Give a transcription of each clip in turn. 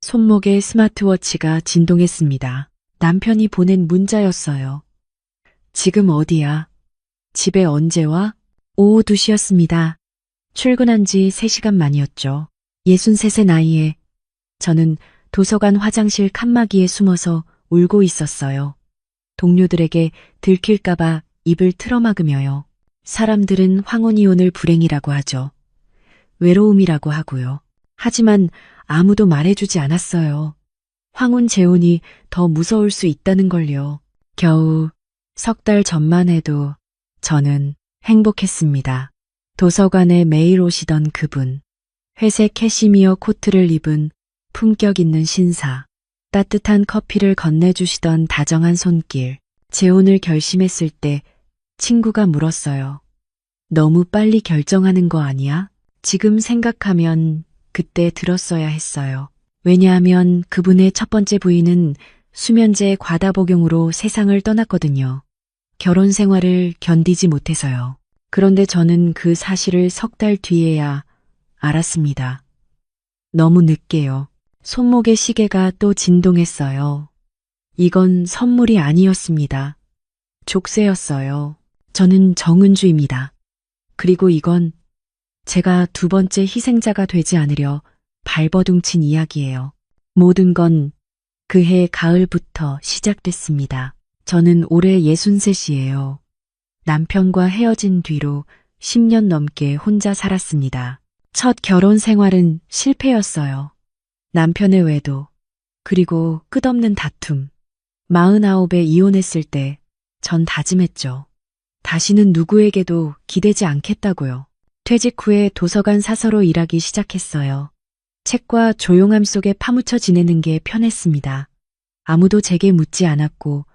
손목에 스마트워치가 진동했습니다. 남편이 보낸 문자였어요. 지금 어디야? 집에 언제 와? 오후 2시였습니다. 출근한 지 3시간 만이었죠. 63세 나이에 저는 도서관 화장실 칸막이에 숨어서 울고 있었어요. 동료들에게 들킬까봐 입을 틀어막으며요. 사람들은 황혼이혼을 불행이라고 하죠. 외로움이라고 하고요. 하지만 아무도 말해주지 않았어요. 황혼 재혼이 더 무서울 수 있다는 걸요. 겨우 3달 전만 해도 저는 행복했습니다. 도서관에 매일 오시던 그분, 회색 캐시미어 코트를 입은 품격 있는 신사, 따뜻한 커피를 건네주시던 다정한 손길, 재혼을 결심했을 때 친구가 물었어요. 너무 빨리 결정하는 거 아니야? 지금 생각하면 그때 들었어야 했어요. 왜냐하면 그분의 첫 번째 부인은 수면제 과다 복용으로 세상을 떠났거든요. 결혼 생활을 견디지 못해서요. 그런데 저는 그 사실을 3달 뒤에야 알았습니다. 너무 늦게요. 손목의 시계가 또 진동했어요. 이건 선물이 아니었습니다. 족쇄였어요. 저는 정은주입니다. 그리고 이건 제가 2번째 희생자가 되지 않으려 발버둥친 이야기예요. 모든 건 그해 가을부터 시작됐습니다. 저는 올해 63이에요. 남편과 헤어진 뒤로 10년 넘게 혼자 살았습니다. 첫 결혼 생활은 실패였어요. 남편의 외도, 그리고 끝없는 다툼. 49에 이혼했을 때 전 다짐했죠. 다시는 누구에게도 기대지 않겠다고요. 퇴직 후에 도서관 사서로 일하기 시작했어요. 책과 조용함 속에 파묻혀 지내는 게 편했습니다. 아무도 제게 묻지 않았고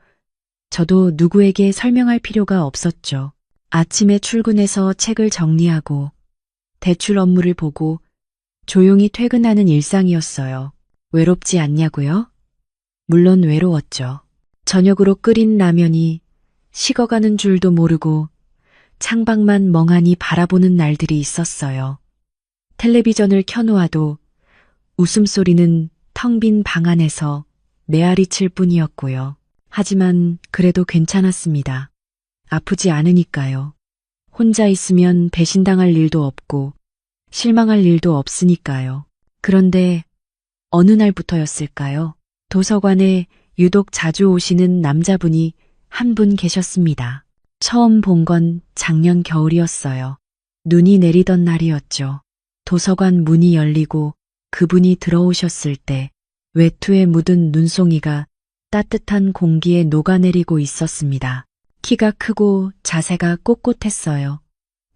저도 누구에게 설명할 필요가 없었죠. 아침에 출근해서 책을 정리하고 대출 업무를 보고 조용히 퇴근하는 일상이었어요. 외롭지 않냐고요? 물론 외로웠죠. 저녁으로 끓인 라면이 식어가는 줄도 모르고 창밖만 멍하니 바라보는 날들이 있었어요. 텔레비전을 켜놓아도 웃음소리는 텅 빈 방 안에서 메아리칠 뿐이었고요. 하지만 그래도 괜찮았습니다. 아프지 않으니까요. 혼자 있으면 배신당할 일도 없고 실망할 일도 없으니까요. 그런데 어느 날부터였을까요? 도서관에 유독 자주 오시는 남자분이 한 분 계셨습니다. 처음 본 건 작년 겨울이었어요. 눈이 내리던 날이었죠. 도서관 문이 열리고 그분이 들어오셨을 때 외투에 묻은 눈송이가 따뜻한 공기에 녹아내리고 있었습니다. 키가 크고 자세가 꼿꼿했어요.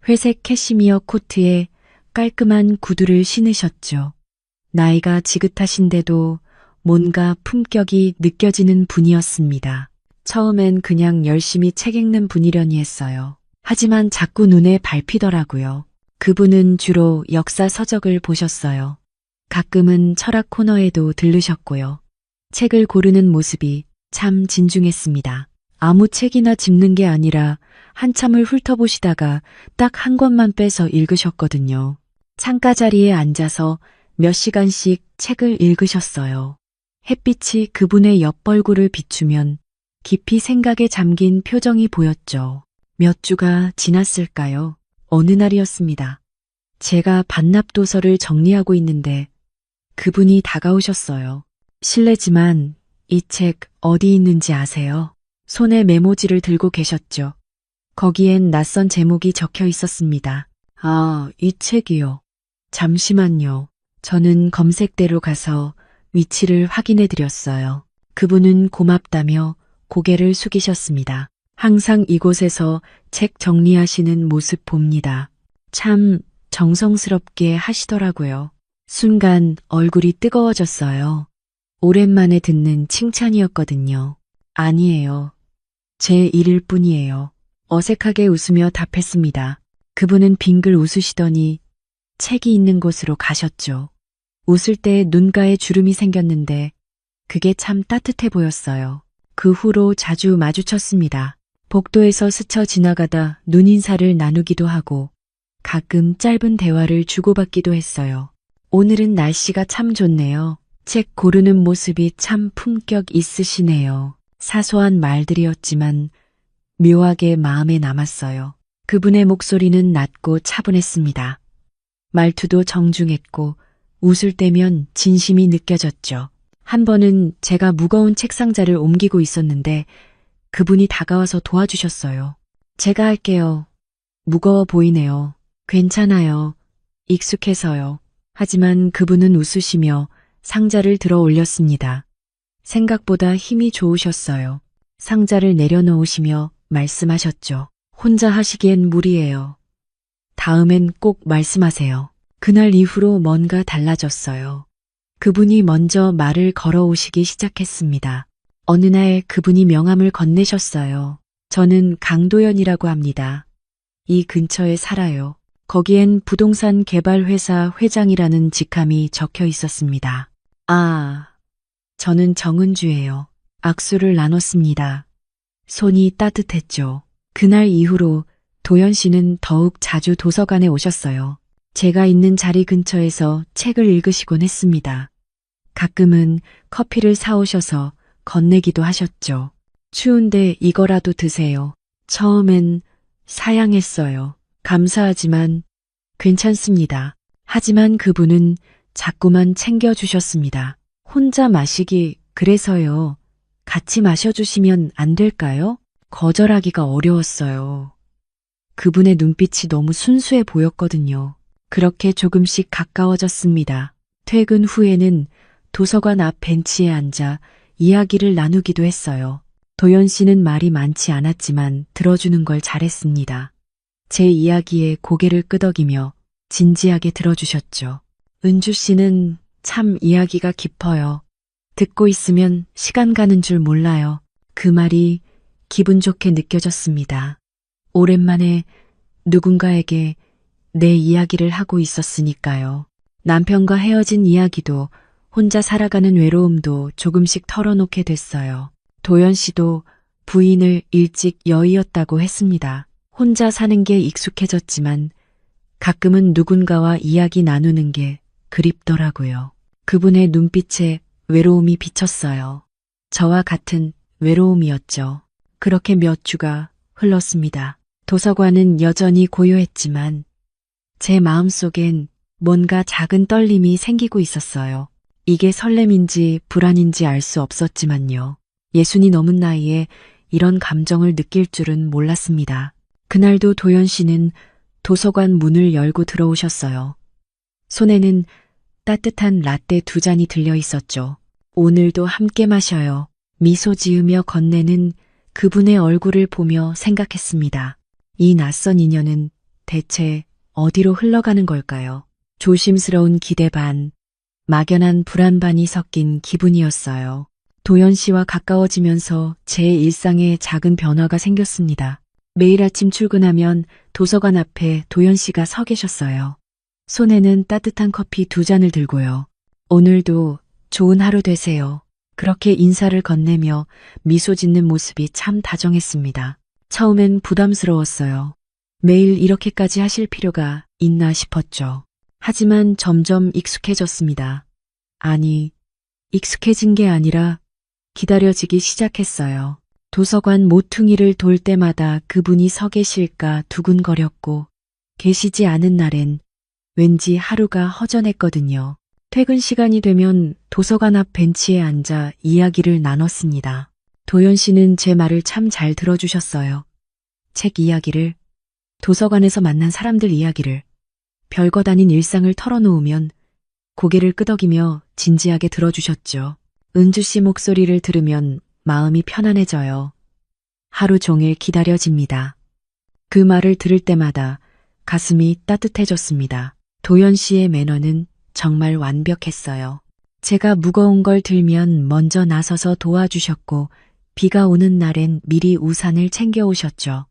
회색 캐시미어 코트에 깔끔한 구두를 신으셨죠. 나이가 지긋하신데도 뭔가 품격이 느껴지는 분이었습니다. 처음엔 그냥 열심히 책 읽는 분이려니 했어요. 하지만 자꾸 눈에 밟히더라고요. 그분은 주로 역사 서적을 보셨어요. 가끔은 철학 코너에도 들르셨고요. 책을 고르는 모습이 참 진중했습니다. 아무 책이나 집는 게 아니라 한참을 훑어보시다가 딱 한 권만 빼서 읽으셨거든요. 창가 자리에 앉아서 몇 시간씩 책을 읽으셨어요. 햇빛이 그분의 옆벌구를 비추면 깊이 생각에 잠긴 표정이 보였죠. 몇 주가 지났을까요? 어느 날이었습니다. 제가 반납도서를 정리하고 있는데 그분이 다가오셨어요. 실례지만 이 책 어디 있는지 아세요? 손에 메모지를 들고 계셨죠. 거기엔 낯선 제목이 적혀 있었습니다. 아, 이 책이요. 잠시만요. 저는 검색대로 가서 위치를 확인해 드렸어요. 그분은 고맙다며 고개를 숙이셨습니다. 항상 이곳에서 책 정리하시는 모습 봅니다. 참 정성스럽게 하시더라고요. 순간 얼굴이 뜨거워졌어요. 오랜만에 듣는 칭찬이었거든요. 아니에요. 제 일일 뿐이에요. 어색하게 웃으며 답했습니다. 그분은 빙글 웃으시더니 책이 있는 곳으로 가셨죠. 웃을 때 눈가에 주름이 생겼는데 그게 참 따뜻해 보였어요. 그 후로 자주 마주쳤습니다. 복도에서 스쳐 지나가다 눈인사를 나누기도 하고 가끔 짧은 대화를 주고받기도 했어요. 오늘은 날씨가 참 좋네요. 책 고르는 모습이 참 품격 있으시네요. 사소한 말들이었지만 묘하게 마음에 남았어요. 그분의 목소리는 낮고 차분했습니다. 말투도 정중했고 웃을 때면 진심이 느껴졌죠. 한 번은 제가 무거운 책상자를 옮기고 있었는데 그분이 다가와서 도와주셨어요. 제가 할게요. 무거워 보이네요. 괜찮아요. 익숙해서요. 하지만 그분은 웃으시며 상자를 들어 올렸습니다. 생각보다 힘이 좋으셨어요. 상자를 내려놓으시며 말씀하셨죠. 혼자 하시기엔 무리예요. 다음엔 꼭 말씀하세요. 그날 이후로 뭔가 달라졌어요. 그분이 먼저 말을 걸어오시기 시작했습니다. 어느 날 그분이 명함을 건네셨어요. 저는 강도연이라고 합니다. 이 근처에 살아요. 거기엔 부동산 개발회사 회장이라는 직함이 적혀 있었습니다. 아, 저는 정은주예요. 악수를 나눴습니다. 손이 따뜻했죠. 그날 이후로 도연 씨는 더욱 자주 도서관에 오셨어요. 제가 있는 자리 근처에서 책을 읽으시곤 했습니다. 가끔은 커피를 사오셔서 건네기도 하셨죠. 추운데 이거라도 드세요. 처음엔 사양했어요. 감사하지만 괜찮습니다. 하지만 그분은 자꾸만 챙겨주셨습니다. 혼자 마시기 그래서요. 같이 마셔주시면 안 될까요? 거절하기가 어려웠어요. 그분의 눈빛이 너무 순수해 보였거든요. 그렇게 조금씩 가까워졌습니다. 퇴근 후에는 도서관 앞 벤치에 앉아 이야기를 나누기도 했어요. 도연 씨는 말이 많지 않았지만 들어주는 걸 잘했습니다. 제 이야기에 고개를 끄덕이며 진지하게 들어주셨죠. 은주 씨는 참 이야기가 깊어요. 듣고 있으면 시간 가는 줄 몰라요. 그 말이 기분 좋게 느껴졌습니다. 오랜만에 누군가에게 내 이야기를 하고 있었으니까요. 남편과 헤어진 이야기도 혼자 살아가는 외로움도 조금씩 털어놓게 됐어요. 도연 씨도 부인을 일찍 여의었다고 했습니다. 혼자 사는 게 익숙해졌지만 가끔은 누군가와 이야기 나누는 게 그립더라고요. 그분의 눈빛에 외로움이 비쳤어요. 저와 같은 외로움이었죠. 그렇게 몇 주가 흘렀습니다. 도서관은 여전히 고요했지만 제 마음속엔 뭔가 작은 떨림이 생기고 있었어요. 이게 설렘인지 불안인지 알 수 없었지만요. 60이 넘은 나이에 이런 감정을 느낄 줄은 몰랐습니다. 그날도 도연 씨는 도서관 문을 열고 들어오셨어요. 손에는 따뜻한 라떼 2잔이 들려 있었죠. 오늘도 함께 마셔요. 미소 지으며 건네는 그분의 얼굴을 보며 생각했습니다. 이 낯선 인연은 대체 어디로 흘러가는 걸까요? 조심스러운 기대 반, 막연한 불안 반이 섞인 기분이었어요. 도연 씨와 가까워지면서 제 일상에 작은 변화가 생겼습니다. 매일 아침 출근하면 도서관 앞에 도연 씨가 서 계셨어요. 손에는 따뜻한 커피 2잔을 들고요. 오늘도 좋은 하루 되세요. 그렇게 인사를 건네며 미소 짓는 모습이 참 다정했습니다. 처음엔 부담스러웠어요. 매일 이렇게까지 하실 필요가 있나 싶었죠. 하지만 점점 익숙해졌습니다. 아니, 익숙해진 게 아니라 기다려지기 시작했어요. 도서관 모퉁이를 돌 때마다 그분이 서 계실까 두근거렸고 계시지 않은 날엔 왠지 하루가 허전했거든요. 퇴근 시간이 되면 도서관 앞 벤치에 앉아 이야기를 나눴습니다. 도연 씨는 제 말을 참 잘 들어주셨어요. 책 이야기를, 도서관에서 만난 사람들 이야기를, 별것 아닌 일상을 털어놓으면 고개를 끄덕이며 진지하게 들어주셨죠. 은주 씨 목소리를 들으면 마음이 편안해져요. 하루 종일 기다려집니다. 그 말을 들을 때마다 가슴이 따뜻해졌습니다. 도연 씨의 매너는 정말 완벽했어요. 제가 무거운 걸 들면 먼저 나서서 도와주셨고 비가 오는 날엔 미리 우산을 챙겨오셨죠.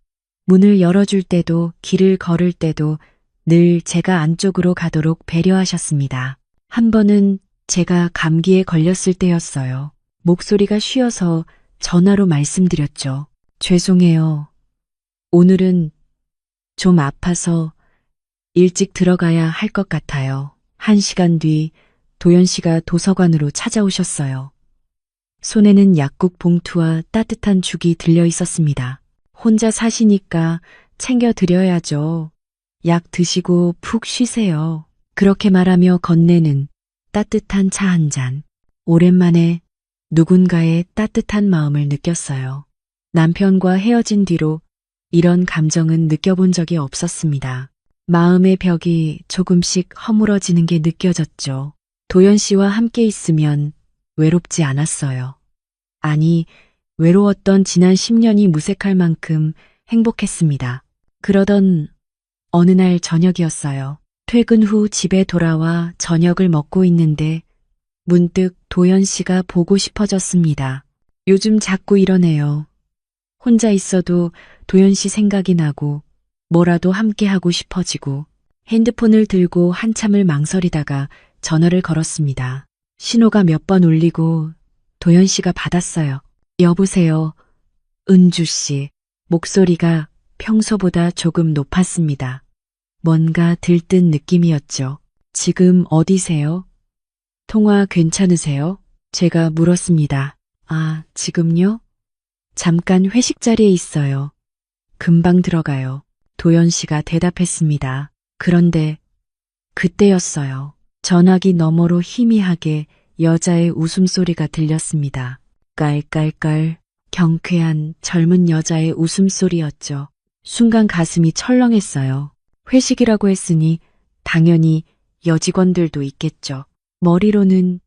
문을 열어줄 때도 길을 걸을 때도 늘 제가 안쪽으로 가도록 배려하셨습니다. 한 번은 제가 감기에 걸렸을 때였어요. 목소리가 쉬어서 전화로 말씀드렸죠. 죄송해요. 오늘은 좀 아파서 일찍 들어가야 할 것 같아요. 1시간 뒤 도연 씨가 도서관으로 찾아오셨어요. 손에는 약국 봉투와 따뜻한 죽이 들려 있었습니다. 혼자 사시니까 챙겨 드려야죠. 약 드시고 푹 쉬세요. 그렇게 말하며 건네는 따뜻한 차 한 잔. 오랜만에 누군가의 따뜻한 마음을 느꼈어요. 남편과 헤어진 뒤로 이런 감정은 느껴본 적이 없었습니다. 마음의 벽이 조금씩 허물어지는 게 느껴졌죠. 도연 씨와 함께 있으면 외롭지 않았어요. 아니, 외로웠던 지난 10년이 무색할 만큼 행복했습니다. 그러던 어느 날 저녁이었어요. 퇴근 후 집에 돌아와 저녁을 먹고 있는데 문득 도연 씨가 보고 싶어졌습니다. 요즘 자꾸 이러네요. 혼자 있어도 도연 씨 생각이 나고 뭐라도 함께 하고 싶어지고 핸드폰을 들고 한참을 망설이다가 전화를 걸었습니다. 신호가 몇 번 울리고 도연 씨가 받았어요. 여보세요. 은주 씨. 목소리가 평소보다 조금 높았습니다. 뭔가 들뜬 느낌이었죠. 지금 어디세요? 통화 괜찮으세요? 제가 물었습니다. 아, 지금요? 잠깐 회식 자리에 있어요. 금방 들어가요. 도연 씨가 대답했습니다. 그런데 그때였어요. 전화기 너머로 희미하게 여자의 웃음소리가 들렸습니다. 깔깔깔. 경쾌한 젊은 여자의 웃음소리였죠. 순간 가슴이 철렁했어요. 회식이라고 했으니 당연히 여직원들도 있겠죠. 머리로는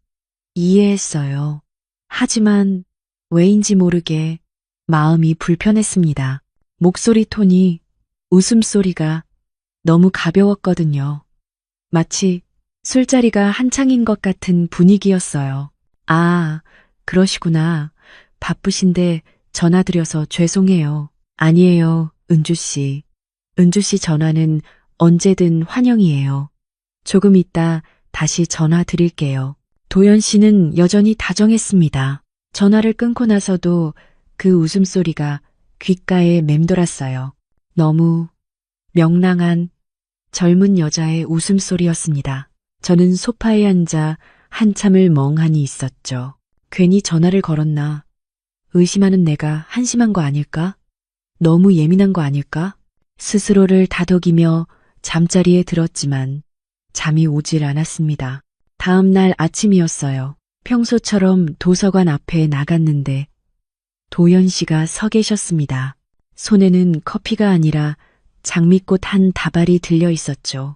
이해했어요. 하지만 왜인지 모르게 마음이 불편했습니다. 목소리 톤이, 웃음소리가 너무 가벼웠거든요. 마치 술자리가 한창인 것 같은 분위기였어요. 아, 그러시구나. 바쁘신데 전화드려서 죄송해요. 아니에요, 은주 씨. 은주 씨 전화는 언제든 환영이에요. 조금 있다 다시 전화 드릴게요. 도연 씨는 여전히 다정했습니다. 전화를 끊고 나서도 그 웃음소리가 귓가에 맴돌았어요. 너무 명랑한 젊은 여자의 웃음소리였습니다. 저는 소파에 앉아 한참을 멍하니 있었죠. 괜히 전화를 걸었나? 의심하는 내가 한심한 거 아닐까? 너무 예민한 거 아닐까? 스스로를 다독이며 잠자리에 들었지만 잠이 오질 않았습니다. 다음 날 아침이었어요. 평소처럼 도서관 앞에 나갔는데 도연 씨가 서 계셨습니다. 손에는 커피가 아니라 장미꽃 한 다발이 들려 있었죠.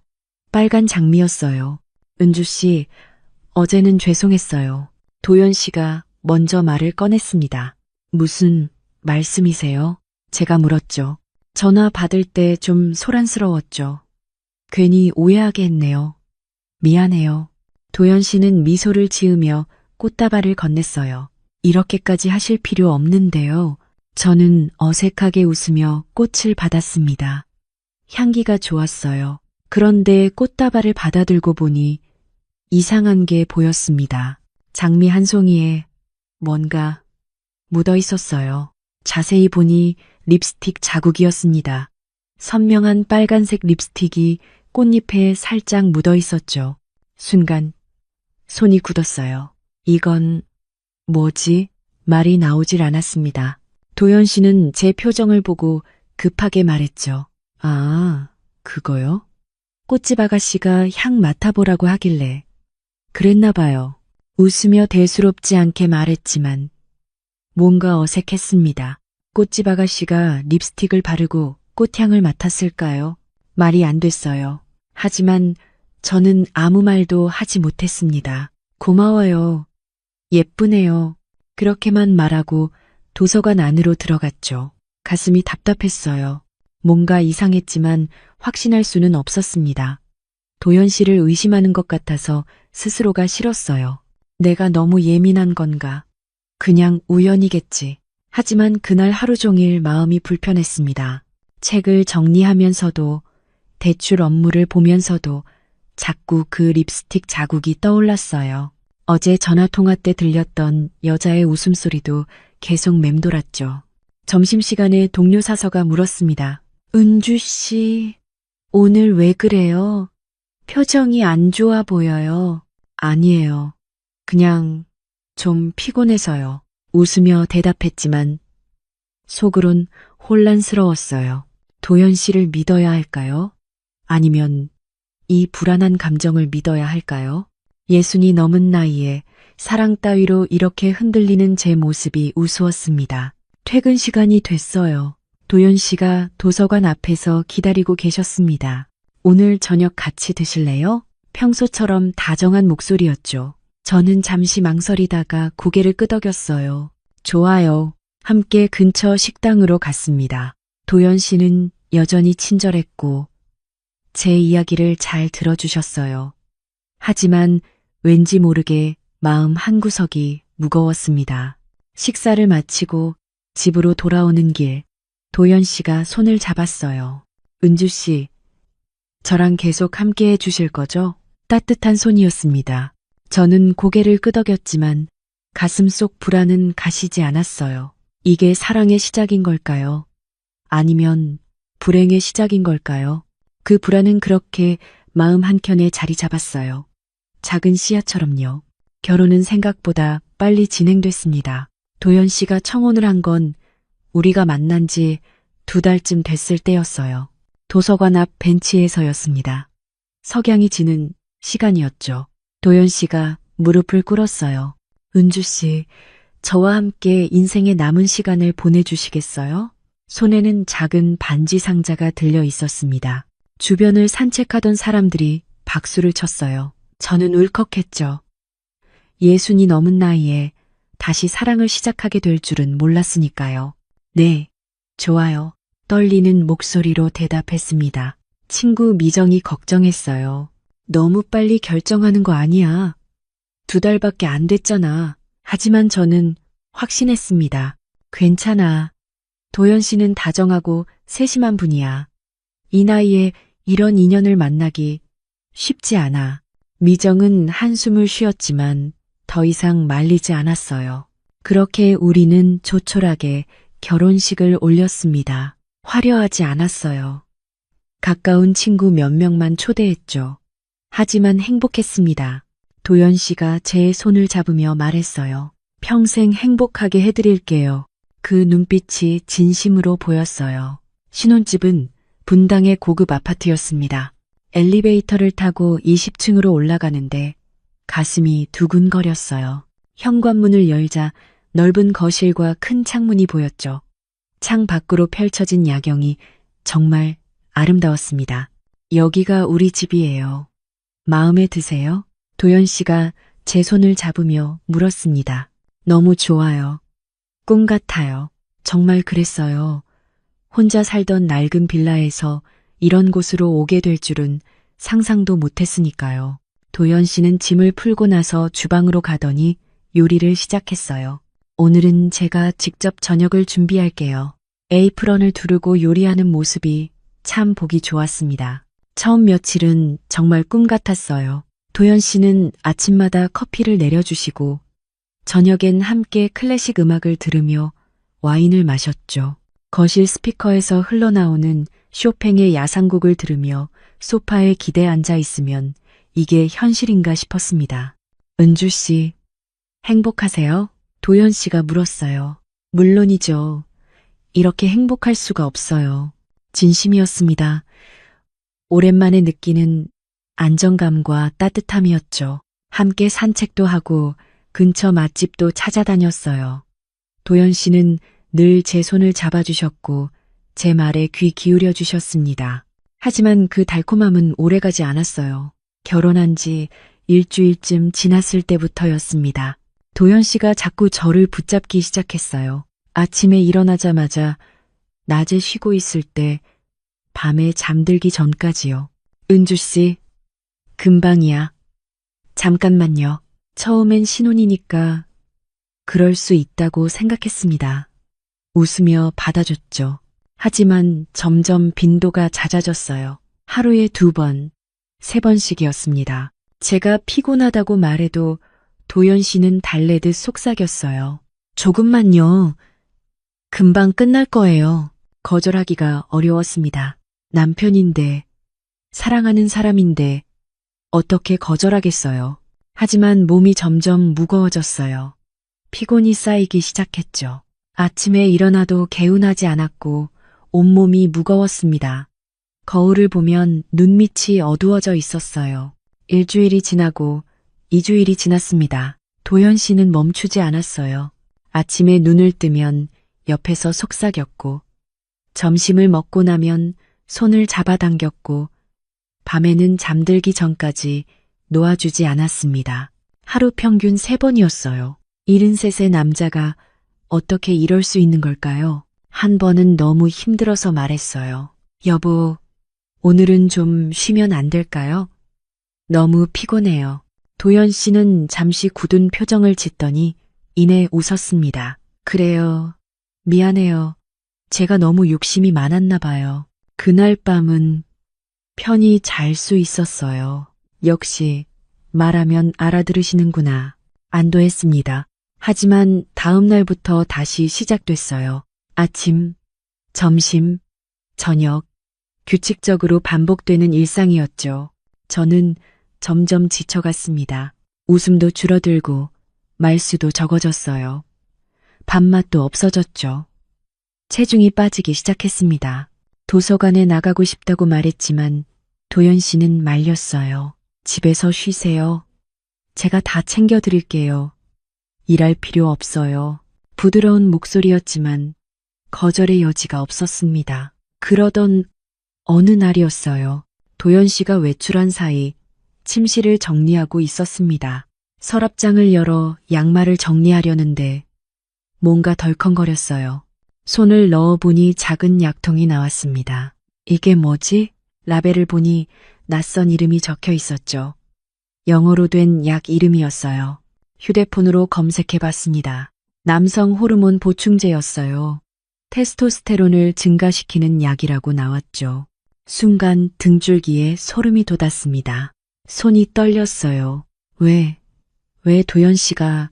빨간 장미였어요. 은주 씨, 어제는 죄송했어요. 도연 씨가 먼저 말을 꺼냈습니다. 무슨 말씀이세요? 제가 물었죠. 전화 받을 때 좀 소란스러웠죠. 괜히 오해하게 했네요. 미안해요. 도연 씨는 미소를 지으며 꽃다발을 건넸어요. 이렇게까지 하실 필요 없는데요. 저는 어색하게 웃으며 꽃을 받았습니다. 향기가 좋았어요. 그런데 꽃다발을 받아들고 보니 이상한 게 보였습니다. 장미 한 송이에 뭔가 묻어 있었어요. 자세히 보니 립스틱 자국이었습니다. 선명한 빨간색 립스틱이 꽃잎에 살짝 묻어 있었죠. 순간 손이 굳었어요. 이건 뭐지? 말이 나오질 않았습니다. 도연 씨는 제 표정을 보고 급하게 말했죠. 아, 그거요? 꽃집 아가씨가 향 맡아보라고 하길래 그랬나 봐요. 웃으며 대수롭지 않게 말했지만 뭔가 어색했습니다. 꽃집 아가씨가 립스틱을 바르고 꽃향을 맡았을까요? 말이 안 됐어요. 하지만 저는 아무 말도 하지 못했습니다. 고마워요. 예쁘네요. 그렇게만 말하고 도서관 안으로 들어갔죠. 가슴이 답답했어요. 뭔가 이상했지만 확신할 수는 없었습니다. 도연 씨를 의심하는 것 같아서 스스로가 싫었어요. 내가 너무 예민한 건가? 그냥 우연이겠지. 하지만 그날 하루 종일 마음이 불편했습니다. 책을 정리하면서도 대출 업무를 보면서도 자꾸 그 립스틱 자국이 떠올랐어요. 어제 전화통화 때 들렸던 여자의 웃음소리도 계속 맴돌았죠. 점심시간에 동료 사서가 물었습니다. 은주 씨, 오늘 왜 그래요? 표정이 안 좋아 보여요. 아니에요. 그냥 좀 피곤해서요. 웃으며 대답했지만 속으론 혼란스러웠어요. 도연 씨를 믿어야 할까요? 아니면 이 불안한 감정을 믿어야 할까요? 예순이 넘은 나이에 사랑 따위로 이렇게 흔들리는 제 모습이 우스웠습니다. 퇴근 시간이 됐어요. 도연 씨가 도서관 앞에서 기다리고 계셨습니다. 오늘 저녁 같이 드실래요? 평소처럼 다정한 목소리였죠. 저는 잠시 망설이다가 고개를 끄덕였어요. 좋아요. 함께 근처 식당으로 갔습니다. 도연 씨는 여전히 친절했고 제 이야기를 잘 들어주셨어요. 하지만 왠지 모르게 마음 한구석이 무거웠습니다. 식사를 마치고 집으로 돌아오는 길, 도연 씨가 손을 잡았어요. 은주 씨, 저랑 계속 함께 해주실 거죠? 따뜻한 손이었습니다. 저는 고개를 끄덕였지만 가슴 속 불안은 가시지 않았어요. 이게 사랑의 시작인 걸까요? 아니면 불행의 시작인 걸까요? 그 불안은 그렇게 마음 한켠에 자리 잡았어요. 작은 씨앗처럼요. 결혼은 생각보다 빨리 진행됐습니다. 도연 씨가 청혼을 한 건 우리가 만난 지 2달쯤 됐을 때였어요. 도서관 앞 벤치에서였습니다. 석양이 지는 시간이었죠. 도연 씨가 무릎을 꿇었어요. 은주 씨, 저와 함께 인생의 남은 시간을 보내주시겠어요? 손에는 작은 반지 상자가 들려 있었습니다. 주변을 산책하던 사람들이 박수를 쳤어요. 저는 울컥했죠. 예순이 넘은 나이에 다시 사랑을 시작하게 될 줄은 몰랐으니까요. 네, 좋아요. 떨리는 목소리로 대답했습니다. 친구 미정이 걱정했어요. 너무 빨리 결정하는 거 아니야. 2달밖에 안 됐잖아. 하지만 저는 확신했습니다. 괜찮아. 도연 씨는 다정하고 세심한 분이야. 이 나이에 이런 인연을 만나기 쉽지 않아. 미정은 한숨을 쉬었지만 더 이상 말리지 않았어요. 그렇게 우리는 조촐하게 결혼식을 올렸습니다. 화려하지 않았어요. 가까운 친구 몇 명만 초대했죠. 하지만 행복했습니다. 도연 씨가 제 손을 잡으며 말했어요. 평생 행복하게 해드릴게요. 그 눈빛이 진심으로 보였어요. 신혼집은 분당의 고급 아파트였습니다. 엘리베이터를 타고 20층으로 올라가는데 가슴이 두근거렸어요. 현관문을 열자 넓은 거실과 큰 창문이 보였죠. 창 밖으로 펼쳐진 야경이 정말 아름다웠습니다. 여기가 우리 집이에요. 마음에 드세요? 도연 씨가 제 손을 잡으며 물었습니다. 너무 좋아요. 꿈 같아요. 정말 그랬어요. 혼자 살던 낡은 빌라에서 이런 곳으로 오게 될 줄은 상상도 못했으니까요. 도연 씨는 짐을 풀고 나서 주방으로 가더니 요리를 시작했어요. 오늘은 제가 직접 저녁을 준비할게요. 에이프런을 두르고 요리하는 모습이 참 보기 좋았습니다. 처음 며칠은 정말 꿈 같았어요. 도연 씨는 아침마다 커피를 내려주시고 저녁엔 함께 클래식 음악을 들으며 와인을 마셨죠. 거실 스피커에서 흘러나오는 쇼팽의 야상곡을 들으며 소파에 기대 앉아 있으면 이게 현실인가 싶었습니다. 은주 씨, 행복하세요? 도연 씨가 물었어요. 물론이죠. 이렇게 행복할 수가 없어요. 진심이었습니다. 오랜만에 느끼는 안정감과 따뜻함이었죠. 함께 산책도 하고 근처 맛집도 찾아다녔어요. 도연 씨는 늘 제 손을 잡아주셨고 제 말에 귀 기울여 주셨습니다. 하지만 그 달콤함은 오래가지 않았어요. 결혼한 지 일주일쯤 지났을 때부터였습니다. 도연 씨가 자꾸 저를 붙잡기 시작했어요. 아침에 일어나자마자 낮에 쉬고 있을 때 밤에 잠들기 전까지요. 은주 씨, 금방이야. 잠깐만요. 처음엔 신혼이니까 그럴 수 있다고 생각했습니다. 웃으며 받아줬죠. 하지만 점점 빈도가 잦아졌어요. 하루에 2번, 3번씩이었습니다. 제가 피곤하다고 말해도 도연 씨는 달래듯 속삭였어요. 조금만요. 금방 끝날 거예요. 거절하기가 어려웠습니다. 남편인데, 사랑하는 사람인데, 어떻게 거절하겠어요. 하지만 몸이 점점 무거워졌어요. 피곤이 쌓이기 시작했죠. 아침에 일어나도 개운하지 않았고 온몸이 무거웠습니다. 거울을 보면 눈밑이 어두워져 있었어요. 일주일이 지나고 2주일이 지났습니다. 도연 씨는 멈추지 않았어요. 아침에 눈을 뜨면 옆에서 속삭였고, 점심을 먹고 나면 손을 잡아당겼고, 밤에는 잠들기 전까지 놓아주지 않았습니다. 하루 평균 3번이었어요. 73세 남자가 어떻게 이럴 수 있는 걸까요? 한 번은 너무 힘들어서 말했어요. 여보, 오늘은 좀 쉬면 안 될까요? 너무 피곤해요. 도연 씨는 잠시 굳은 표정을 짓더니 이내 웃었습니다. 그래요. 미안해요. 제가 너무 욕심이 많았나 봐요. 그날 밤은 편히 잘 수 있었어요. 역시 말하면 알아들으시는구나. 안도했습니다. 하지만 다음 날부터 다시 시작됐어요. 아침, 점심, 저녁, 규칙적으로 반복되는 일상이었죠. 저는 점점 지쳐갔습니다. 웃음도 줄어들고 말수도 적어졌어요. 밥맛도 없어졌죠. 체중이 빠지기 시작했습니다. 도서관에 나가고 싶다고 말했지만 도연 씨는 말렸어요. 집에서 쉬세요. 제가 다 챙겨드릴게요. 일할 필요 없어요. 부드러운 목소리였지만 거절의 여지가 없었습니다. 그러던 어느 날이었어요. 도연 씨가 외출한 사이 침실을 정리하고 있었습니다. 서랍장을 열어 양말을 정리하려는데 뭔가 덜컹거렸어요. 손을 넣어보니 작은 약통이 나왔습니다. 이게 뭐지? 라벨을 보니 낯선 이름이 적혀 있었죠. 영어로 된 약 이름이었어요. 휴대폰으로 검색해봤습니다. 남성 호르몬 보충제였어요. 테스토스테론을 증가시키는 약이라고 나왔죠. 순간 등줄기에 소름이 돋았습니다. 손이 떨렸어요. 왜 도연 씨가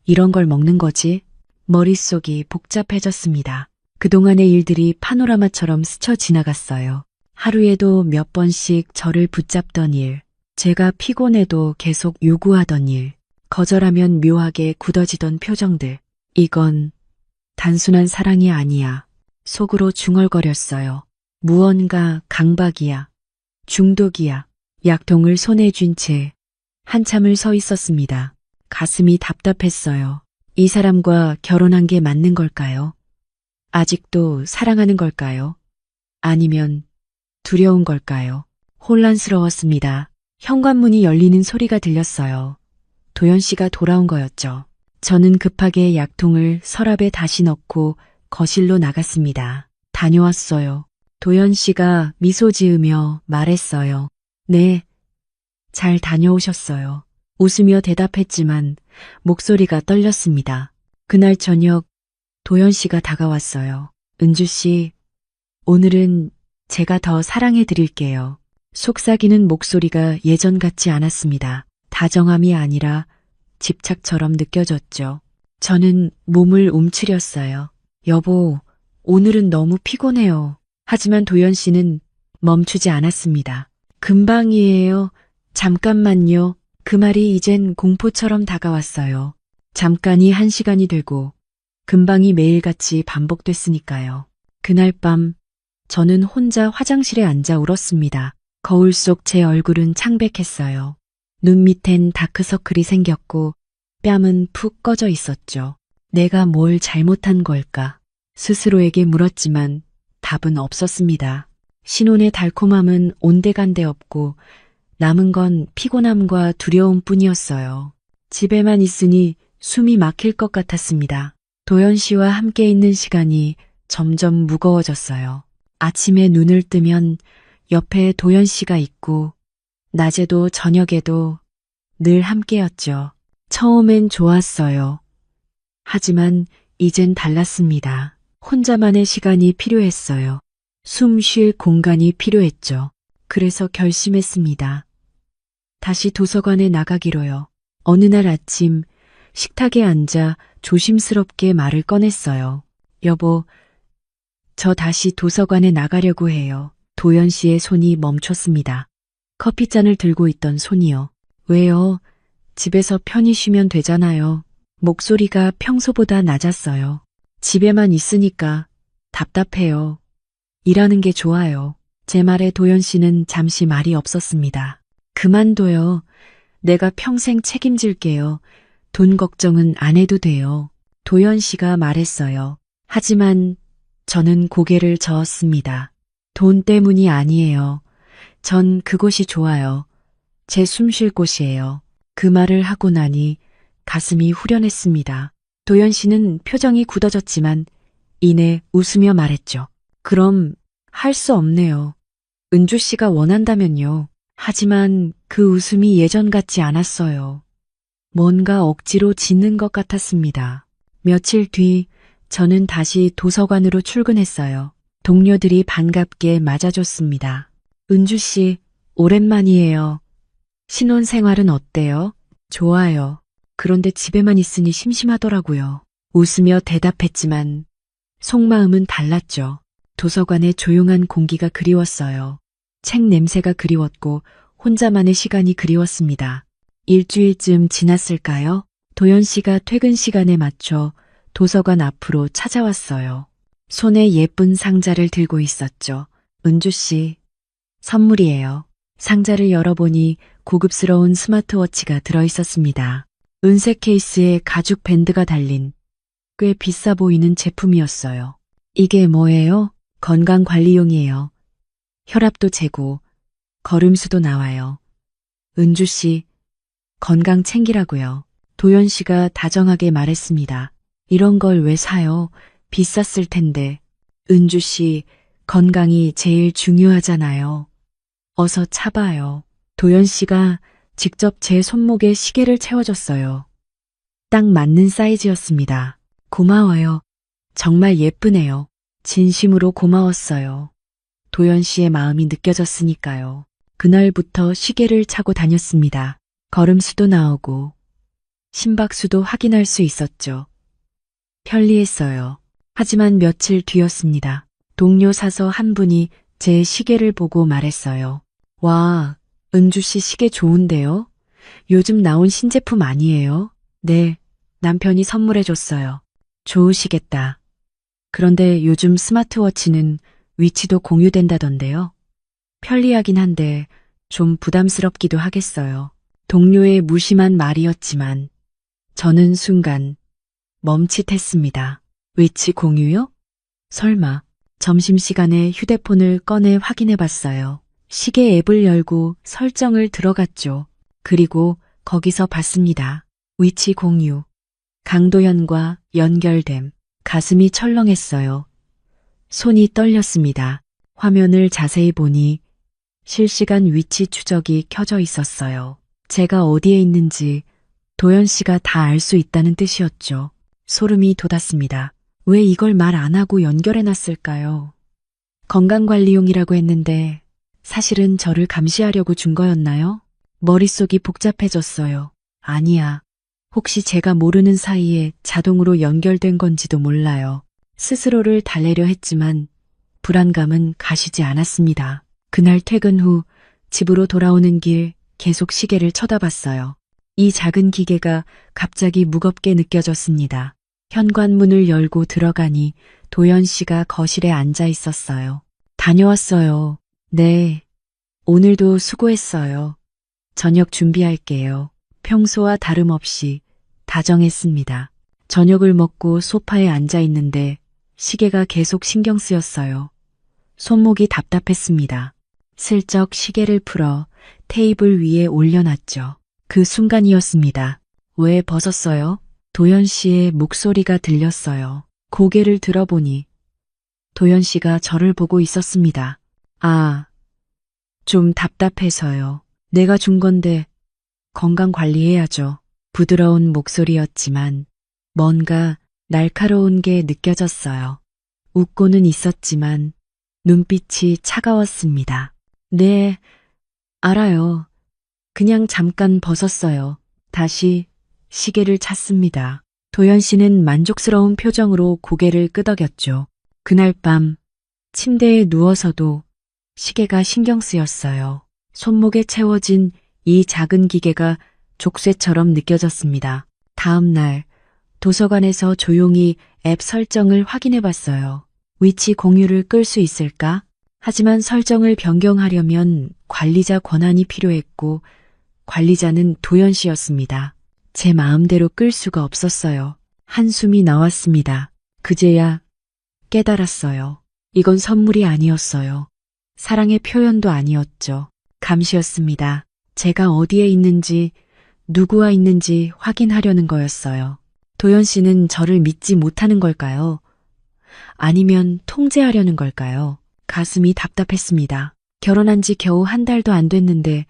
이런 걸 먹는 거지? 머릿속이 복잡해졌습니다. 그동안의 일들이 파노라마처럼 스쳐 지나갔어요. 하루에도 몇 번씩 저를 붙잡던 일, 제가 피곤해도 계속 요구하던 일, 거절하면 묘하게 굳어지던 표정들. 이건 단순한 사랑이 아니야. 속으로 중얼거렸어요. 무언가 강박이야. 중독이야. 약통을 손에 쥔 채 한참을 서 있었습니다. 가슴이 답답했어요. 이 사람과 결혼한 게 맞는 걸까요? 아직도 사랑하는 걸까요? 아니면 두려운 걸까요? 혼란스러웠습니다. 현관문이 열리는 소리가 들렸어요. 도연 씨가 돌아온 거였죠. 저는 급하게 약통을 서랍에 다시 넣고 거실로 나갔습니다. 다녀왔어요. 도연 씨가 미소 지으며 말했어요. 네, 잘 다녀오셨어요. 웃으며 대답했지만 목소리가 떨렸습니다. 그날 저녁 도연 씨가 다가왔어요. 은주 씨, 오늘은 제가 더 사랑해 드릴게요. 속삭이는 목소리가 예전 같지 않았습니다. 다정함이 아니라 집착처럼 느껴졌죠. 저는 몸을 움츠렸어요. 여보, 오늘은 너무 피곤해요. 하지만 도연 씨는 멈추지 않았습니다. 금방이에요. 잠깐만요. 그 말이 이젠 공포처럼 다가왔어요. 잠깐이 1시간이 되고 금방이 매일같이 반복됐으니까요. 그날 밤 저는 혼자 화장실에 앉아 울었습니다. 거울 속 제 얼굴은 창백했어요. 눈 밑엔 다크서클이 생겼고 뺨은 푹 꺼져 있었죠. 내가 뭘 잘못한 걸까? 스스로에게 물었지만 답은 없었습니다. 신혼의 달콤함은 온데간데 없고 남은 건 피곤함과 두려움뿐이었어요. 집에만 있으니 숨이 막힐 것 같았습니다. 도연 씨와 함께 있는 시간이 점점 무거워졌어요. 아침에 눈을 뜨면 옆에 도연 씨가 있고 낮에도 저녁에도 늘 함께였죠. 처음엔 좋았어요. 하지만 이젠 달랐습니다. 혼자만의 시간이 필요했어요. 숨 쉴 공간이 필요했죠. 그래서 결심했습니다. 다시 도서관에 나가기로요. 어느 날 아침 식탁에 앉아 조심스럽게 말을 꺼냈어요. 여보, 저 다시 도서관에 나가려고 해요. 도연 씨의 손이 멈췄습니다. 커피잔을 들고 있던 손이요. 왜요? 집에서 편히 쉬면 되잖아요. 목소리가 평소보다 낮았어요. 집에만 있으니까 답답해요. 일하는 게 좋아요. 제 말에 도연 씨는 잠시 말이 없었습니다. 그만둬요. 내가 평생 책임질게요. 돈 걱정은 안 해도 돼요. 도연 씨가 말했어요. 하지만 저는 고개를 저었습니다. 돈 때문이 아니에요. 전 그곳이 좋아요. 제 숨 쉴 곳이에요. 그 말을 하고 나니 가슴이 후련했습니다. 도연 씨는 표정이 굳어졌지만 이내 웃으며 말했죠. 그럼 할 수 없네요. 은주 씨가 원한다면요. 하지만 그 웃음이 예전 같지 않았어요. 뭔가 억지로 짓는 것 같았습니다. 며칠 뒤 저는 다시 도서관으로 출근했어요. 동료들이 반갑게 맞아줬습니다. 은주 씨, 오랜만이에요. 신혼생활은 어때요? 좋아요. 그런데 집에만 있으니 심심하더라고요. 웃으며 대답했지만 속마음은 달랐죠. 도서관의 조용한 공기가 그리웠어요. 책 냄새가 그리웠고 혼자만의 시간이 그리웠습니다. 일주일쯤 지났을까요? 도연 씨가 퇴근 시간에 맞춰 도서관 앞으로 찾아왔어요. 손에 예쁜 상자를 들고 있었죠. 은주 씨, 선물이에요. 상자를 열어보니 고급스러운 스마트워치가 들어있었습니다. 은색 케이스에 가죽 밴드가 달린 꽤 비싸 보이는 제품이었어요. 이게 뭐예요? 건강관리용이에요. 혈압도 재고 걸음수도 나와요. 은주 씨, 건강 챙기라고요. 도연 씨가 다정하게 말했습니다. 이런 걸 왜 사요? 비쌌을 텐데. 은주 씨, 건강이 제일 중요하잖아요. 어서 차봐요. 도연 씨가 직접 제 손목에 시계를 채워줬어요. 딱 맞는 사이즈였습니다. 고마워요. 정말 예쁘네요. 진심으로 고마웠어요. 도연 씨의 마음이 느껴졌으니까요. 그날부터 시계를 차고 다녔습니다. 걸음수도 나오고 심박수도 확인할 수 있었죠. 편리했어요. 하지만 며칠 뒤였습니다. 동료 사서 한 분이 제 시계를 보고 말했어요. 와, 은주 씨 시계 좋은데요? 요즘 나온 신제품 아니에요? 네, 남편이 선물해줬어요. 좋으시겠다. 그런데 요즘 스마트워치는 위치도 공유된다던데요. 편리하긴 한데 좀 부담스럽기도 하겠어요. 동료의 무심한 말이었지만 저는 순간 멈칫했습니다. 위치 공유요? 설마. 점심시간에 휴대폰을 꺼내 확인해 봤어요. 시계 앱을 열고 설정을 들어갔죠. 그리고 거기서 봤습니다. 위치 공유. 강도연과 연결됨. 가슴이 철렁했어요. 손이 떨렸습니다. 화면을 자세히 보니 실시간 위치 추적이 켜져 있었어요. 제가 어디에 있는지 도연 씨가 다 알 수 있다는 뜻이었죠. 소름이 돋았습니다. 왜 이걸 말 안 하고 연결해 놨을까요? 건강관리용이라고 했는데 사실은 저를 감시하려고 준 거였나요? 머릿속이 복잡해졌어요. 아니야. 혹시 제가 모르는 사이에 자동으로 연결된 건지도 몰라요. 스스로를 달래려 했지만 불안감은 가시지 않았습니다. 그날 퇴근 후 집으로 돌아오는 길 계속 시계를 쳐다봤어요. 이 작은 기계가 갑자기 무겁게 느껴졌습니다. 현관문을 열고 들어가니 도연 씨가 거실에 앉아 있었어요. 다녀왔어요. 네. 오늘도 수고했어요. 저녁 준비할게요. 평소와 다름없이 다정했습니다. 저녁을 먹고 소파에 앉아 있는데 시계가 계속 신경 쓰였어요. 손목이 답답했습니다. 슬쩍 시계를 풀어 테이블 위에 올려놨죠. 그 순간이었습니다. 왜 벗었어요? 도연 씨의 목소리가 들렸어요. 고개를 들어보니 도연 씨가 저를 보고 있었습니다. 아, 좀 답답해서요. 내가 준 건데 건강 관리해야죠. 부드러운 목소리였지만 뭔가 날카로운 게 느껴졌어요. 웃고는 있었지만 눈빛이 차가웠습니다. 네, 알아요. 그냥 잠깐 벗었어요. 다시 시계를 찾습니다. 도연 씨는 만족스러운 표정으로 고개를 끄덕였죠. 그날 밤 침대에 누워서도 시계가 신경 쓰였어요. 손목에 채워진 이 작은 기계가 족쇄처럼 느껴졌습니다. 다음 날 도서관에서 조용히 앱 설정을 확인해 봤어요. 위치 공유를 끌 수 있을까? 하지만 설정을 변경하려면 관리자 권한이 필요했고 관리자는 도연 씨였습니다. 제 마음대로 끌 수가 없었어요. 한숨이 나왔습니다. 그제야 깨달았어요. 이건 선물이 아니었어요. 사랑의 표현도 아니었죠. 감시였습니다. 제가 어디에 있는지, 누구와 있는지 확인하려는 거였어요. 도연 씨는 저를 믿지 못하는 걸까요? 아니면 통제하려는 걸까요? 가슴이 답답했습니다. 결혼한 지 겨우 한 달도 안 됐는데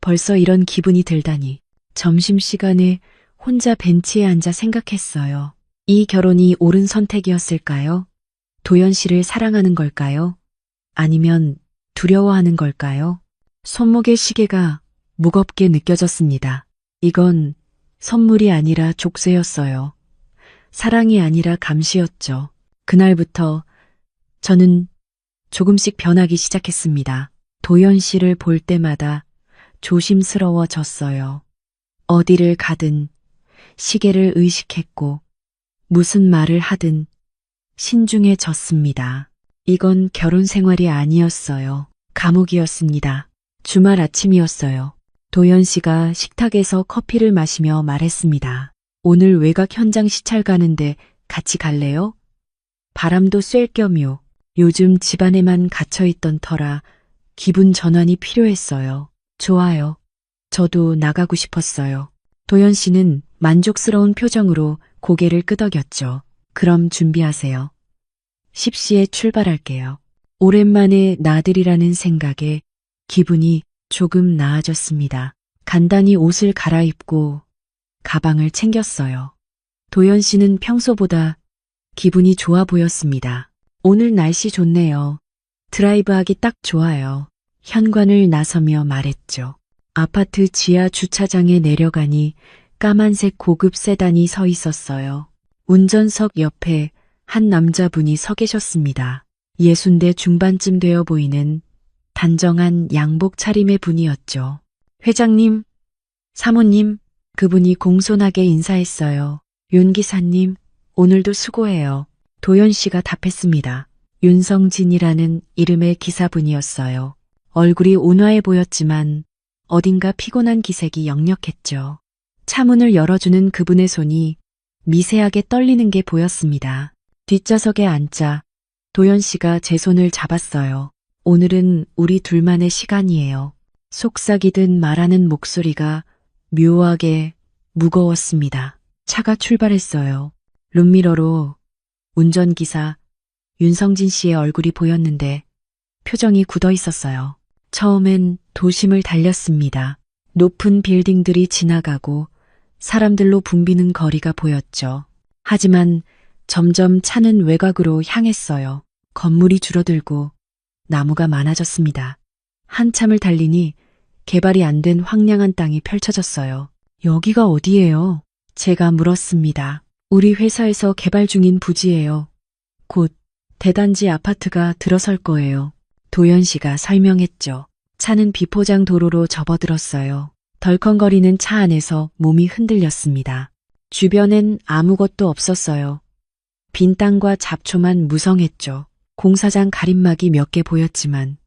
벌써 이런 기분이 들다니. 점심시간에 혼자 벤치에 앉아 생각했어요. 이 결혼이 옳은 선택이었을까요? 도연 씨를 사랑하는 걸까요? 아니면 두려워하는 걸까요? 손목의 시계가 무겁게 느껴졌습니다. 이건 선물이 아니라 족쇄였어요. 사랑이 아니라 감시였죠. 그날부터 저는 조금씩 변하기 시작했습니다. 도연 씨를 볼 때마다 조심스러워졌어요. 어디를 가든 시계를 의식했고 무슨 말을 하든 신중해졌습니다. 이건 결혼 생활이 아니었어요. 감옥이었습니다. 주말 아침이었어요. 도연 씨가 식탁에서 커피를 마시며 말했습니다. 오늘 외곽 현장 시찰 가는데 같이 갈래요? 바람도 쐴 겸요. 요즘 집안에만 갇혀있던 터라 기분 전환이 필요했어요. 좋아요. 저도 나가고 싶었어요. 도연 씨는 만족스러운 표정으로 고개를 끄덕였죠. 그럼 준비하세요. 10시에 출발할게요. 오랜만에 나들이라는 생각에 기분이 조금 나아졌습니다. 간단히 옷을 갈아입고 가방을 챙겼어요. 도연 씨는 평소보다 기분이 좋아 보였습니다. 오늘 날씨 좋네요. 드라이브하기 딱 좋아요. 현관을 나서며 말했죠. 아파트 지하 주차장에 내려가니 까만색 고급 세단이 서 있었어요. 운전석 옆에 한 남자분이 서 계셨습니다. 60대 중반쯤 되어 보이는 단정한 양복 차림의 분이었죠. 회장님, 사모님, 그분이 공손하게 인사했어요. 윤 기사님, 오늘도 수고해요. 도연 씨가 답했습니다. 윤성진이라는 이름의 기사분이었어요. 얼굴이 온화해 보였지만 어딘가 피곤한 기색이 역력했죠. 차문을 열어주는 그분의 손이 미세하게 떨리는 게 보였습니다. 뒷좌석에 앉자 도연 씨가 제 손을 잡았어요. 오늘은 우리 둘만의 시간이에요. 속삭이듯 말하는 목소리가 묘하게 무거웠습니다. 차가 출발했어요. 룸미러로 운전기사 윤성진 씨의 얼굴이 보였는데 표정이 굳어 있었어요. 처음엔 도심을 달렸습니다. 높은 빌딩들이 지나가고 사람들로 붐비는 거리가 보였죠. 하지만 점점 차는 외곽으로 향했어요. 건물이 줄어들고 나무가 많아졌습니다. 한참을 달리니 개발이 안 된 황량한 땅이 펼쳐졌어요. 여기가 어디예요? 제가 물었습니다. 우리 회사에서 개발 중인 부지예요. 곧 대단지 아파트가 들어설 거예요. 도연 씨가 설명했죠. 차는 비포장 도로로 접어들었어요. 덜컹거리는 차 안에서 몸이 흔들렸습니다. 주변엔 아무것도 없었어요. 빈 땅과 잡초만 무성했죠. 공사장 가림막이 몇 개 보였지만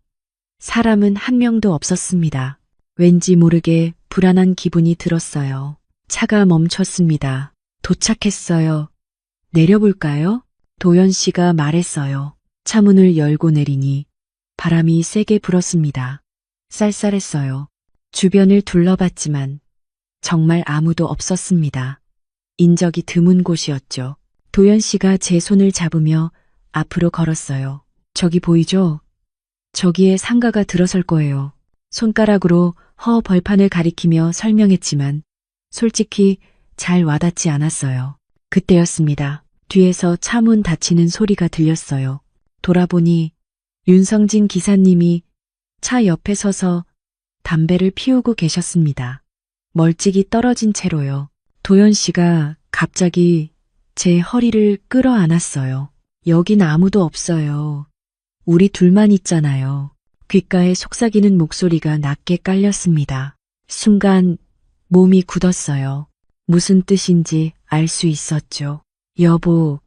사람은 한 명도 없었습니다. 왠지 모르게 불안한 기분이 들었어요. 차가 멈췄습니다. 도착했어요. 내려볼까요? 도연 씨가 말했어요. 차문을 열고 내리니 바람이 세게 불었습니다. 쌀쌀했어요. 주변을 둘러봤지만 정말 아무도 없었습니다. 인적이 드문 곳이었죠. 도연 씨가 제 손을 잡으며 앞으로 걸었어요. 저기 보이죠? 저기에 상가가 들어설 거예요. 손가락으로 허 벌판을 가리키며 설명했지만 솔직히 잘 와닿지 않았어요. 그때였습니다. 뒤에서 차문 닫히는 소리가 들렸어요. 돌아보니 윤성진 기사님이 차 옆에 서서 담배를 피우고 계셨습니다. 멀찍이 떨어진 채로요. 도연 씨가 갑자기 제 허리를 끌어안았어요. 여긴 아무도 없어요. 우리 둘만 있잖아요. 귓가에 속삭이는 목소리가 낮게 깔렸습니다. 순간 몸이 굳었어요. 무슨 뜻인지 알 수 있었죠. 여보,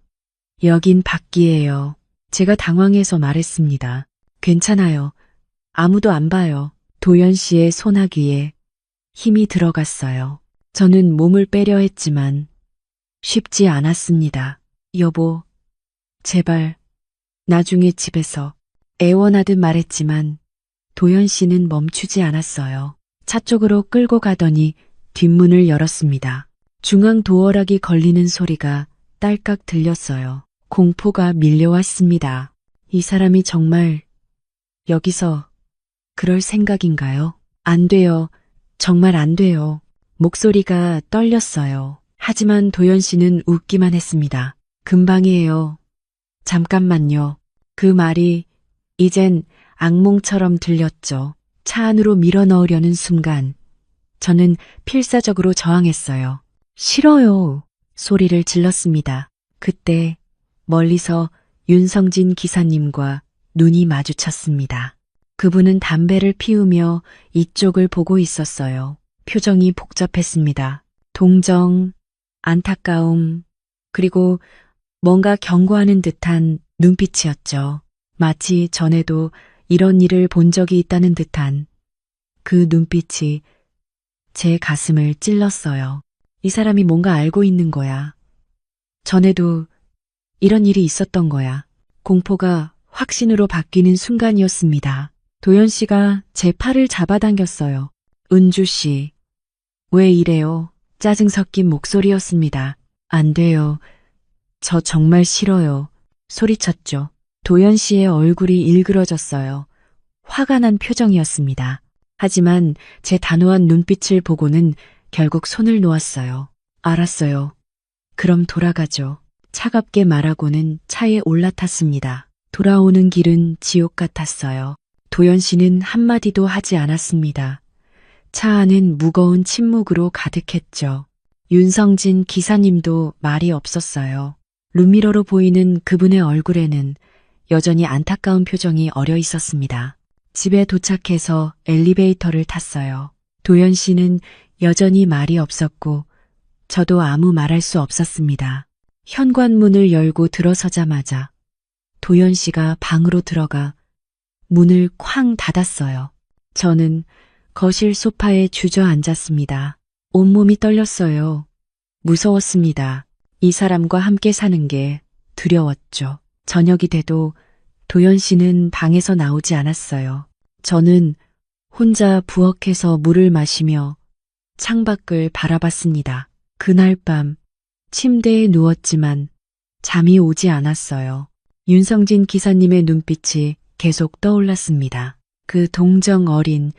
여긴 밖이에요. 제가 당황해서 말했습니다. 괜찮아요. 아무도 안 봐요. 도연 씨의 소나기에 힘이 들어갔어요. 저는 몸을 빼려 했지만 쉽지 않았습니다. 여보, 제발, 나중에 집에서 애원하듯 말했지만 도연 씨는 멈추지 않았어요. 차 쪽으로 끌고 가더니 뒷문을 열었습니다. 중앙 도어락이 걸리는 소리가 딸깍 들렸어요. 공포가 밀려왔습니다. 이 사람이 정말 여기서 그럴 생각인가요? 안 돼요. 정말 안 돼요. 목소리가 떨렸어요. 하지만 도연 씨는 웃기만 했습니다. 금방이에요. 잠깐만요. 그 말이 이젠 악몽처럼 들렸죠. 차 안으로 밀어 넣으려는 순간 저는 필사적으로 저항했어요. 싫어요. 소리를 질렀습니다. 그때 멀리서 윤성진 기사님과 눈이 마주쳤습니다. 그분은 담배를 피우며 이쪽을 보고 있었어요. 표정이 복잡했습니다. 동정, 안타까움, 그리고 뭔가 경고하는 듯한 눈빛이었죠. 마치 전에도 이런 일을 본 적이 있다는 듯한 그 눈빛이 제 가슴을 찔렀어요. 이 사람이 뭔가 알고 있는 거야. 전에도 이런 일이 있었던 거야. 공포가 확신으로 바뀌는 순간이었습니다. 도연 씨가 제 팔을 잡아당겼어요. 은주 씨, 왜 이래요? 짜증 섞인 목소리였습니다. 안 돼요. 저 정말 싫어요. 소리쳤죠. 도연 씨의 얼굴이 일그러졌어요. 화가 난 표정이었습니다. 하지만 제 단호한 눈빛을 보고는 결국 손을 놓았어요. 알았어요. 그럼 돌아가죠. 차갑게 말하고는 차에 올라탔습니다. 돌아오는 길은 지옥 같았어요. 도연 씨는 한마디도 하지 않았습니다. 차 안은 무거운 침묵으로 가득했죠. 윤성진 기사님도 말이 없었어요. 룸미러로 보이는 그분의 얼굴에는 여전히 안타까운 표정이 어려 있었습니다. 집에 도착해서 엘리베이터를 탔어요. 도연 씨는 여전히 말이 없었고 저도 아무 말할 수 없었습니다. 현관문을 열고 들어서자마자 도연 씨가 방으로 들어가 문을 쾅 닫았어요. 저는 거실 소파에 주저앉았습니다. 온몸이 떨렸어요. 무서웠습니다. 이 사람과 함께 사는 게 두려웠죠. 저녁이 돼도 도연 씨는 방에서 나오지 않았어요. 저는 혼자 부엌에서 물을 마시며 창밖을 바라봤습니다. 그날 밤 침대에 누웠지만 잠이 오지 않았어요. 윤성진 기사님의 눈빛이 계속 떠올랐습니다. 그 동정 어린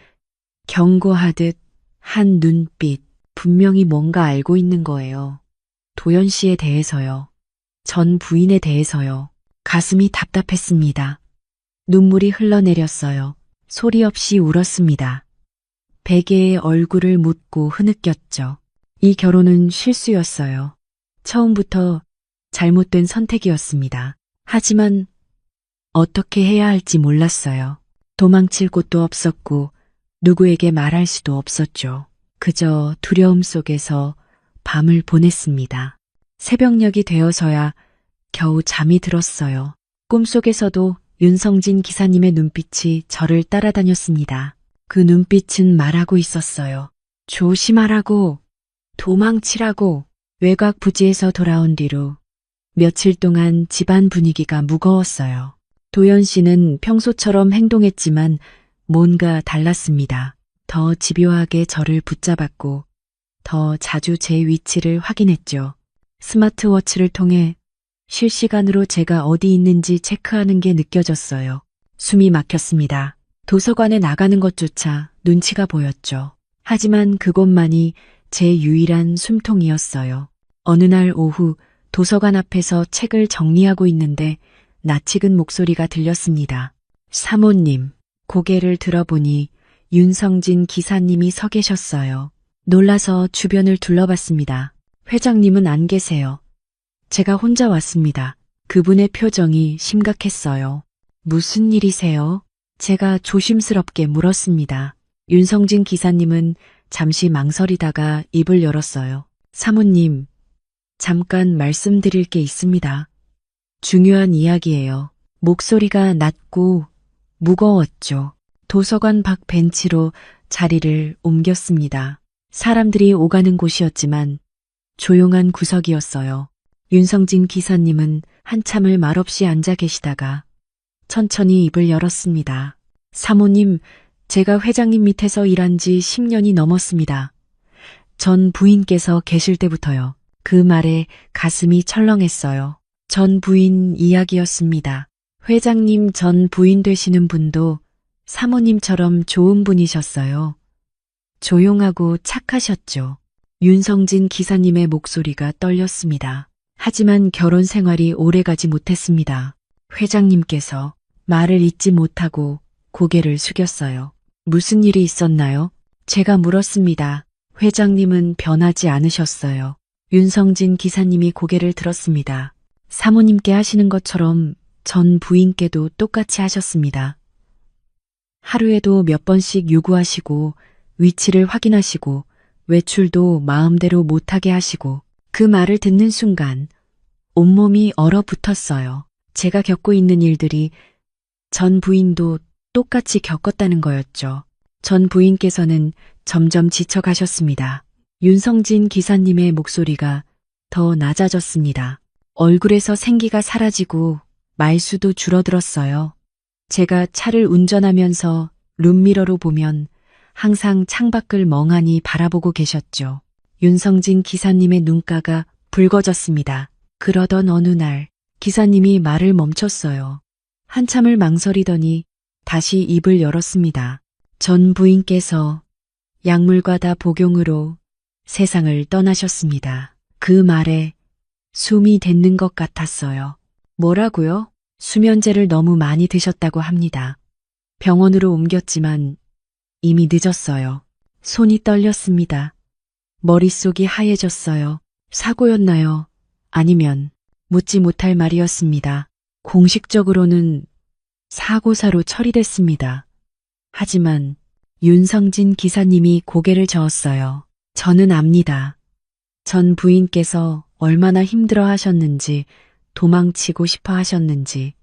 경고하듯 한 눈빛, 분명히 뭔가 알고 있는 거예요. 도연 씨에 대해서요. 전 부인에 대해서요. 가슴이 답답했습니다. 눈물이 흘러내렸어요. 소리 없이 울었습니다. 베개에 얼굴을 묻고 흐느꼈죠. 이 결혼은 실수였어요. 처음부터 잘못된 선택이었습니다. 하지만 어떻게 해야 할지 몰랐어요. 도망칠 곳도 없었고 누구에게 말할 수도 없었죠. 그저 두려움 속에서 밤을 보냈습니다. 새벽녘이 되어서야 겨우 잠이 들었어요. 꿈속에서도 윤성진 기사님의 눈빛이 저를 따라다녔습니다. 그 눈빛은 말하고 있었어요. 조심하라고, 도망치라고. 외곽 부지에서 돌아온 뒤로 며칠 동안 집안 분위기가 무거웠어요. 도연 씨는 평소처럼 행동했지만 뭔가 달랐습니다. 더 집요하게 저를 붙잡았고 더 자주 제 위치를 확인했죠. 스마트워치를 통해 실시간으로 제가 어디 있는지 체크하는 게 느껴졌어요. 숨이 막혔습니다. 도서관에 나가는 것조차 눈치가 보였죠. 하지만 그것만이 제 유일한 숨통이었어요. 어느 날 오후 도서관 앞에서 책을 정리하고 있는데 낯익은 목소리가 들렸습니다. 사모님, 고개를 들어보니 윤성진 기사님이 서 계셨어요. 놀라서 주변을 둘러봤습니다. 회장님은 안 계세요. 제가 혼자 왔습니다. 그분의 표정이 심각했어요. 무슨 일이세요? 제가 조심스럽게 물었습니다. 윤성진 기사님은 잠시 망설이다가 입을 열었어요. 사모님, 잠깐 말씀드릴 게 있습니다. 중요한 이야기예요. 목소리가 낮고 무거웠죠. 도서관 밖 벤치로 자리를 옮겼습니다. 사람들이 오가는 곳이었지만 조용한 구석이었어요. 윤성진 기사님은 한참을 말없이 앉아 계시다가 천천히 입을 열었습니다. 사모님, 제가 회장님 밑에서 일한 지 10년이 넘었습니다. 전 부인께서 계실 때부터요. 그 말에 가슴이 철렁했어요. 전 부인 이야기였습니다. 회장님 전 부인 되시는 분도 사모님처럼 좋은 분이셨어요. 조용하고 착하셨죠. 윤성진 기사님의 목소리가 떨렸습니다. 하지만 결혼 생활이 오래가지 못했습니다. 회장님께서 말을 잇지 못하고 고개를 숙였어요. 무슨 일이 있었나요? 제가 물었습니다. 회장님은 변하지 않으셨어요. 윤성진 기사님이 고개를 들었습니다. 사모님께 하시는 것처럼 전 부인께도 똑같이 하셨습니다. 하루에도 몇 번씩 요구하시고 위치를 확인하시고 외출도 마음대로 못하게 하시고 그 말을 듣는 순간 온몸이 얼어붙었어요. 제가 겪고 있는 일들이 전 부인도 똑같이 겪었다는 거였죠. 전 부인께서는 점점 지쳐가셨습니다. 윤성진 기사님의 목소리가 더 낮아졌습니다. 얼굴에서 생기가 사라지고 말수도 줄어들었어요. 제가 차를 운전하면서 룸미러로 보면 항상 창밖을 멍하니 바라보고 계셨죠. 윤성진 기사님의 눈가가 붉어졌습니다. 그러던 어느 날 기사님이 말을 멈췄어요. 한참을 망설이더니 다시 입을 열었습니다. 전 부인께서 약물과다 복용으로 세상을 떠나셨습니다. 그 말에 숨이 멨는 것 같았어요. 뭐라고요? 수면제를 너무 많이 드셨다고 합니다. 병원으로 옮겼지만 이미 늦었어요. 손이 떨렸습니다. 머릿속이 하얘졌어요. 사고였나요? 아니면 묻지 못할 말이었습니다. 공식적으로는 사고사로 처리됐습니다. 하지만 윤성진 기사님이 고개를 저었어요. 저는 압니다. 전 부인께서 얼마나 힘들어 하셨는지, 도망치고 싶어 하셨는지.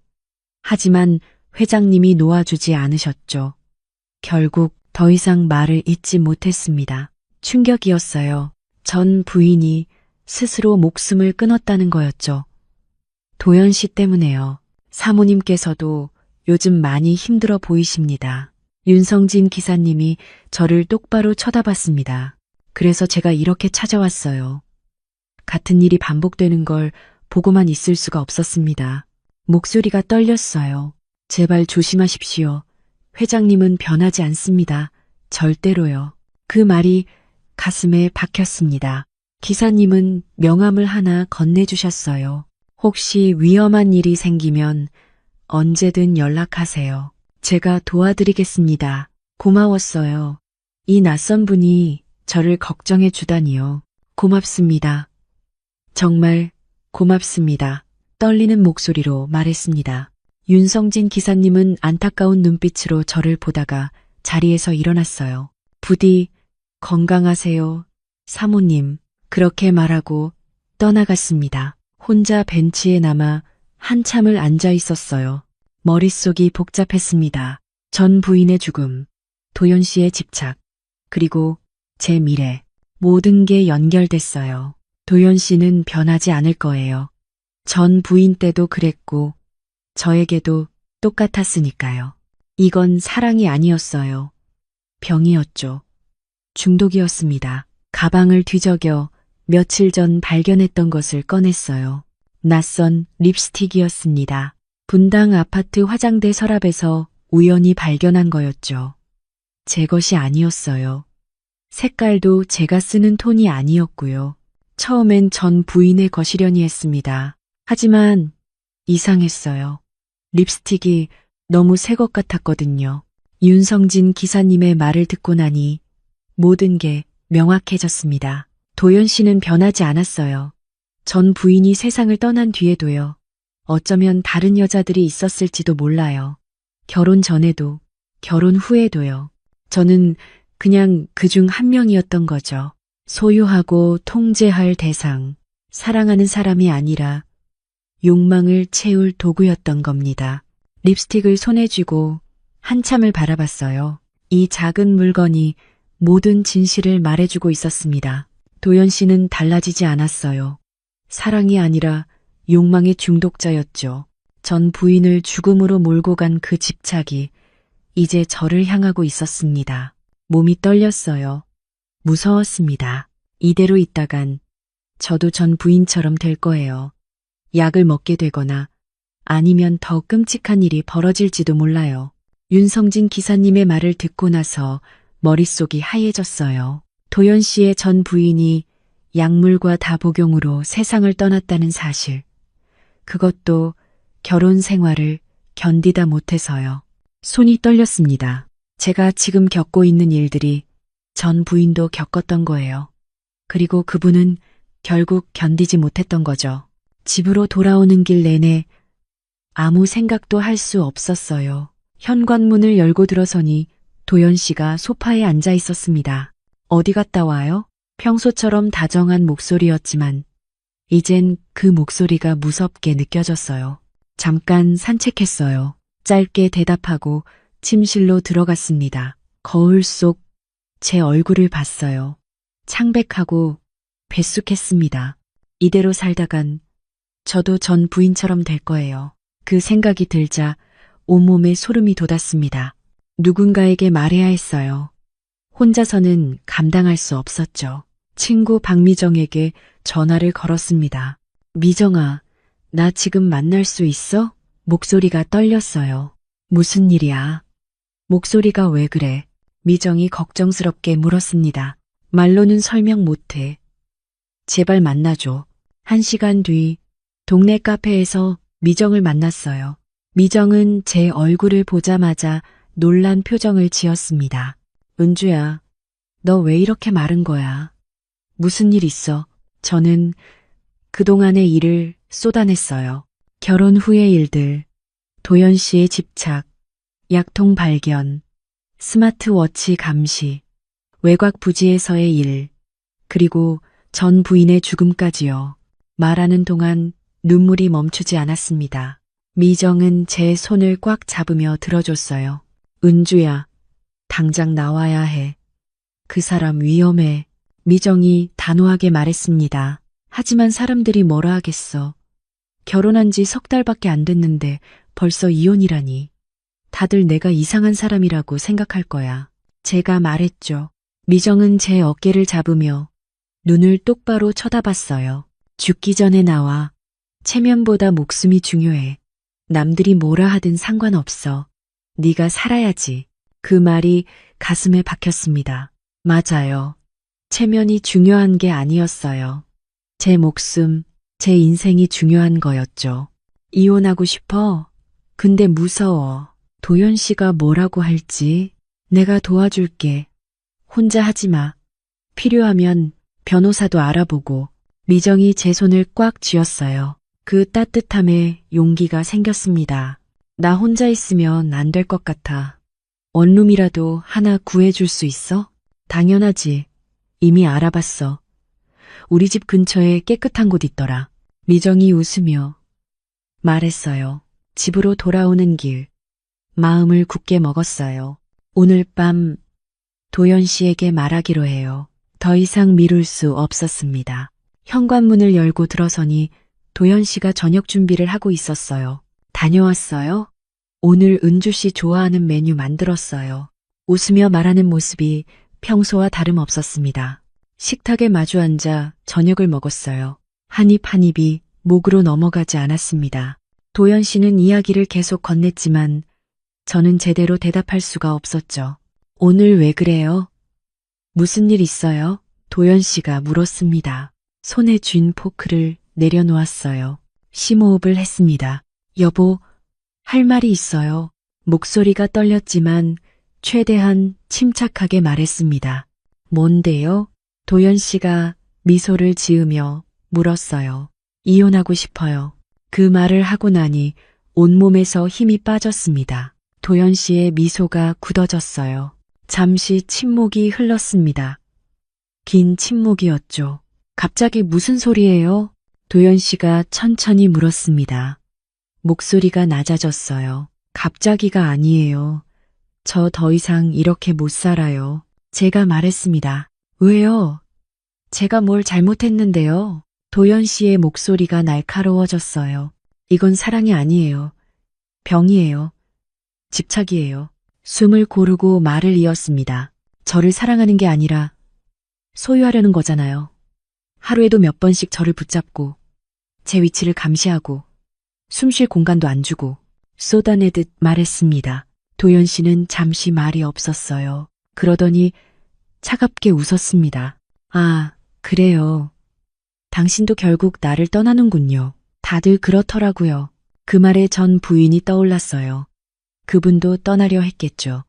하지만 회장님이 놓아주지 않으셨죠. 결국 더 이상 말을 잇지 못했습니다. 충격이었어요. 전 부인이 스스로 목숨을 끊었다는 거였죠. 도연 씨 때문에요. 사모님께서도 요즘 많이 힘들어 보이십니다. 윤성진 기사님이 저를 똑바로 쳐다봤습니다. 그래서 제가 이렇게 찾아왔어요. 같은 일이 반복되는 걸 보고만 있을 수가 없었습니다. 목소리가 떨렸어요. 제발 조심하십시오. 회장님은 변하지 않습니다. 절대로요. 그 말이 가슴에 박혔습니다. 기사님은 명함을 하나 건네주셨어요. 혹시 위험한 일이 생기면 언제든 연락하세요. 제가 도와드리겠습니다. 고마웠어요. 이 낯선 분이 저를 걱정해 주다니요. 고맙습니다. 정말 고맙습니다. 떨리는 목소리로 말했습니다. 윤성진 기사님은 안타까운 눈빛으로 저를 보다가 자리에서 일어났어요. 부디 건강하세요, 사모님. 그렇게 말하고 떠나갔습니다. 혼자 벤치에 남아 한참을 앉아 있었어요. 머릿속이 복잡했습니다. 전 부인의 죽음, 도연 씨의 집착, 그리고 제 미래. 모든 게 연결됐어요. 도연 씨는 변하지 않을 거예요. 전 부인 때도 그랬고 저에게도 똑같았으니까요. 이건 사랑이 아니었어요. 병이었죠. 중독이었습니다. 가방을 뒤적여 며칠 전 발견했던 것을 꺼냈어요. 낯선 립스틱이었습니다. 분당 아파트 화장대 서랍에서 우연히 발견한 거였죠. 제 것이 아니었어요. 색깔도 제가 쓰는 톤이 아니었고요. 처음엔 전 부인의 것이려니 했습니다. 하지만 이상했어요. 립스틱이 너무 새 것 같았거든요. 윤성진 기사님의 말을 듣고 나니 모든 게 명확해졌습니다. 도연 씨는 변하지 않았어요. 전 부인이 세상을 떠난 뒤에도요. 어쩌면 다른 여자들이 있었을지도 몰라요. 결혼 전에도, 결혼 후에도요. 저는 그냥 그중 한 명이었던 거죠. 소유하고 통제할 대상, 사랑하는 사람이 아니라 욕망을 채울 도구였던 겁니다. 립스틱을 손에 쥐고 한참을 바라봤어요. 이 작은 물건이 모든 진실을 말해주고 있었습니다. 도연 씨는 달라지지 않았어요. 사랑이 아니라 욕망의 중독자였죠. 전 부인을 죽음으로 몰고 간 그 집착이 이제 저를 향하고 있었습니다. 몸이 떨렸어요. 무서웠습니다. 이대로 있다간 저도 전 부인처럼 될 거예요. 약을 먹게 되거나 아니면 더 끔찍한 일이 벌어질지도 몰라요. 윤성진 기사님의 말을 듣고 나서 머릿속이 하얘졌어요. 도연 씨의 전 부인이 약물과 다복용으로 세상을 떠났다는 사실. 그것도 결혼 생활을 견디다 못해서요. 손이 떨렸습니다. 제가 지금 겪고 있는 일들이 전 부인도 겪었던 거예요. 그리고 그분은 결국 견디지 못했던 거죠. 집으로 돌아오는 길 내내 아무 생각도 할 수 없었어요. 현관문을 열고 들어서니 도연 씨가 소파에 앉아 있었습니다. 어디 갔다 와요? 평소처럼 다정한 목소리였지만 이젠 그 목소리가 무섭게 느껴졌어요. 잠깐 산책했어요. 짧게 대답하고 침실로 들어갔습니다. 거울 속 제 얼굴을 봤어요. 창백하고 배숙했습니다. 이대로 살다간 저도 전 부인처럼 될 거예요. 그 생각이 들자 온몸에 소름이 돋았습니다. 누군가에게 말해야 했어요. 혼자서는 감당할 수 없었죠. 친구 박미정에게 전화를 걸었습니다. 미정아, 나 지금 만날 수 있어? 목소리가 떨렸어요. 무슨 일이야? 목소리가 왜 그래? 미정이 걱정스럽게 물었습니다. 말로는 설명 못해. 제발 만나줘. 1시간 뒤 동네 카페에서 미정을 만났어요. 미정은 제 얼굴을 보자마자 놀란 표정을 지었습니다. 은주야, 너 왜 이렇게 마른 거야? 무슨 일 있어? 저는 그동안의 일을 쏟아냈어요. 결혼 후의 일들, 도연 씨의 집착, 약통 발견, 스마트워치 감시, 외곽 부지에서의 일, 그리고 전 부인의 죽음까지요. 말하는 동안 눈물이 멈추지 않았습니다. 미정은 제 손을 꽉 잡으며 들어줬어요. 은주야, 당장 나와야 해. 그 사람 위험해. 미정이 단호하게 말했습니다. 하지만 사람들이 뭐라 하겠어. 결혼한 지 3달밖에 안 됐는데 벌써 이혼이라니. 다들 내가 이상한 사람이라고 생각할 거야. 제가 말했죠. 미정은 제 어깨를 잡으며 눈을 똑바로 쳐다봤어요. 죽기 전에 나와. 체면보다 목숨이 중요해. 남들이 뭐라 하든 상관없어. 네가 살아야지. 그 말이 가슴에 박혔습니다. 맞아요. 체면이 중요한 게 아니었어요. 제 목숨, 제 인생이 중요한 거였죠. 이혼하고 싶어. 근데 무서워. 도연 씨가 뭐라고 할지. 내가 도와줄게. 혼자 하지 마. 필요하면 변호사도 알아보고. 미정이 제 손을 꽉 쥐었어요. 그 따뜻함에 용기가 생겼습니다. 나 혼자 있으면 안 될 것 같아. 원룸이라도 하나 구해줄 수 있어? 당연하지. 이미 알아봤어. 우리 집 근처에 깨끗한 곳 있더라. 미정이 웃으며 말했어요. 집으로 돌아오는 길. 마음을 굳게 먹었어요. 오늘 밤 도연 씨에게 말하기로 해요. 더 이상 미룰 수 없었습니다. 현관문을 열고 들어서니 도연 씨가 저녁 준비를 하고 있었어요. 다녀왔어요? 오늘 은주 씨 좋아하는 메뉴 만들었어요. 웃으며 말하는 모습이 평소와 다름없었습니다. 식탁에 마주 앉아 저녁을 먹었어요. 한 입 한 입이 목으로 넘어가지 않았습니다. 도연 씨는 이야기를 계속 건넸지만 저는 제대로 대답할 수가 없었죠. 오늘 왜 그래요? 무슨 일 있어요? 도연 씨가 물었습니다. 손에 쥔 포크를 내려놓았어요. 심호흡을 했습니다. 여보, 할 말이 있어요. 목소리가 떨렸지만 최대한 침착하게 말했습니다. 뭔데요? 도연 씨가 미소를 지으며 물었어요. 이혼하고 싶어요. 그 말을 하고 나니 온몸에서 힘이 빠졌습니다. 도연 씨의 미소가 굳어졌어요. 잠시 침묵이 흘렀습니다. 긴 침묵이었죠. 갑자기 무슨 소리예요? 도연 씨가 천천히 물었습니다. 목소리가 낮아졌어요. 갑자기가 아니에요. 저 더 이상 이렇게 못 살아요. 제가 말했습니다. 왜요? 제가 뭘 잘못했는데요? 도연 씨의 목소리가 날카로워졌어요. 이건 사랑이 아니에요. 병이에요. 집착이에요. 숨을 고르고 말을 이었습니다. 저를 사랑하는 게 아니라 소유하려는 거잖아요. 하루에도 몇 번씩 저를 붙잡고 제 위치를 감시하고 숨 쉴 공간도 안 주고 쏟아내듯 말했습니다. 도연 씨는 잠시 말이 없었어요. 그러더니 차갑게 웃었습니다. 아, 그래요. 당신도 결국 나를 떠나는군요. 다들 그렇더라고요. 그 말에 전 부인이 떠올랐어요. 그분도 떠나려 했겠죠.